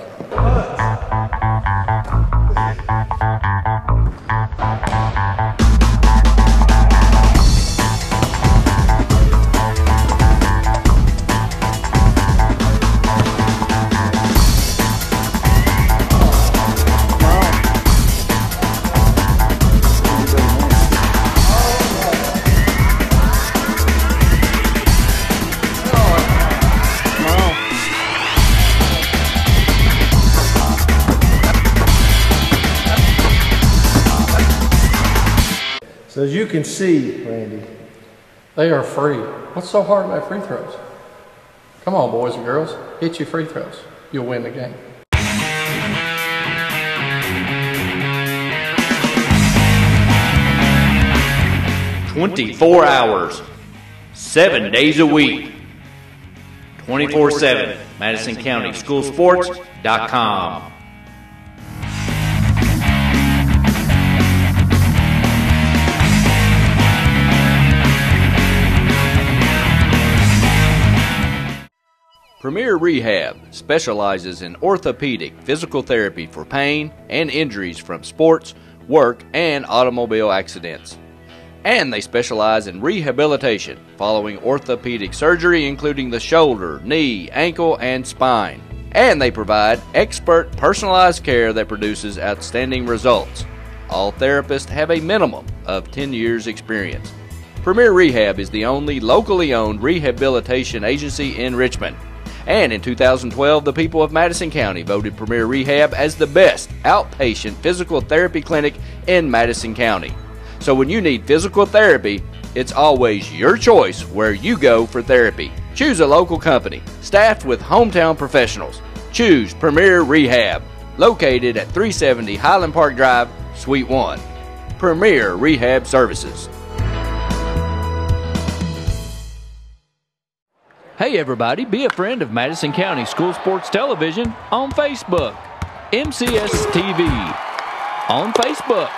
So as you can see, Randy,
they are free. What's so hard about free throws? Come on, boys and girls, hit your free throws. You'll win the game.
"24 hours, 7 days a week, 24/7, MadisonCountySchoolSports.com. Premier Rehab specializes in orthopedic physical therapy for pain and injuries from sports, work, and automobile accidents. And they specialize in rehabilitation following orthopedic surgery, including the shoulder, knee, ankle, and spine. And they provide expert personalized care that produces outstanding results. All therapists have a minimum of 10 years experience. Premier Rehab is the only locally owned rehabilitation agency in Richmond. And in 2012, the people of Madison County voted Premier Rehab as the best outpatient physical therapy clinic in Madison County. So when you need physical therapy, it's always your choice where you go for therapy. Choose a local company, staffed with hometown professionals. Choose Premier Rehab, located at 370 Highland Park Drive, Suite 1. Premier Rehab Services. Hey everybody, be a friend of Madison County School Sports Television on Facebook. MCS TV on Facebook.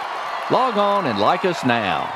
Log on and like us now.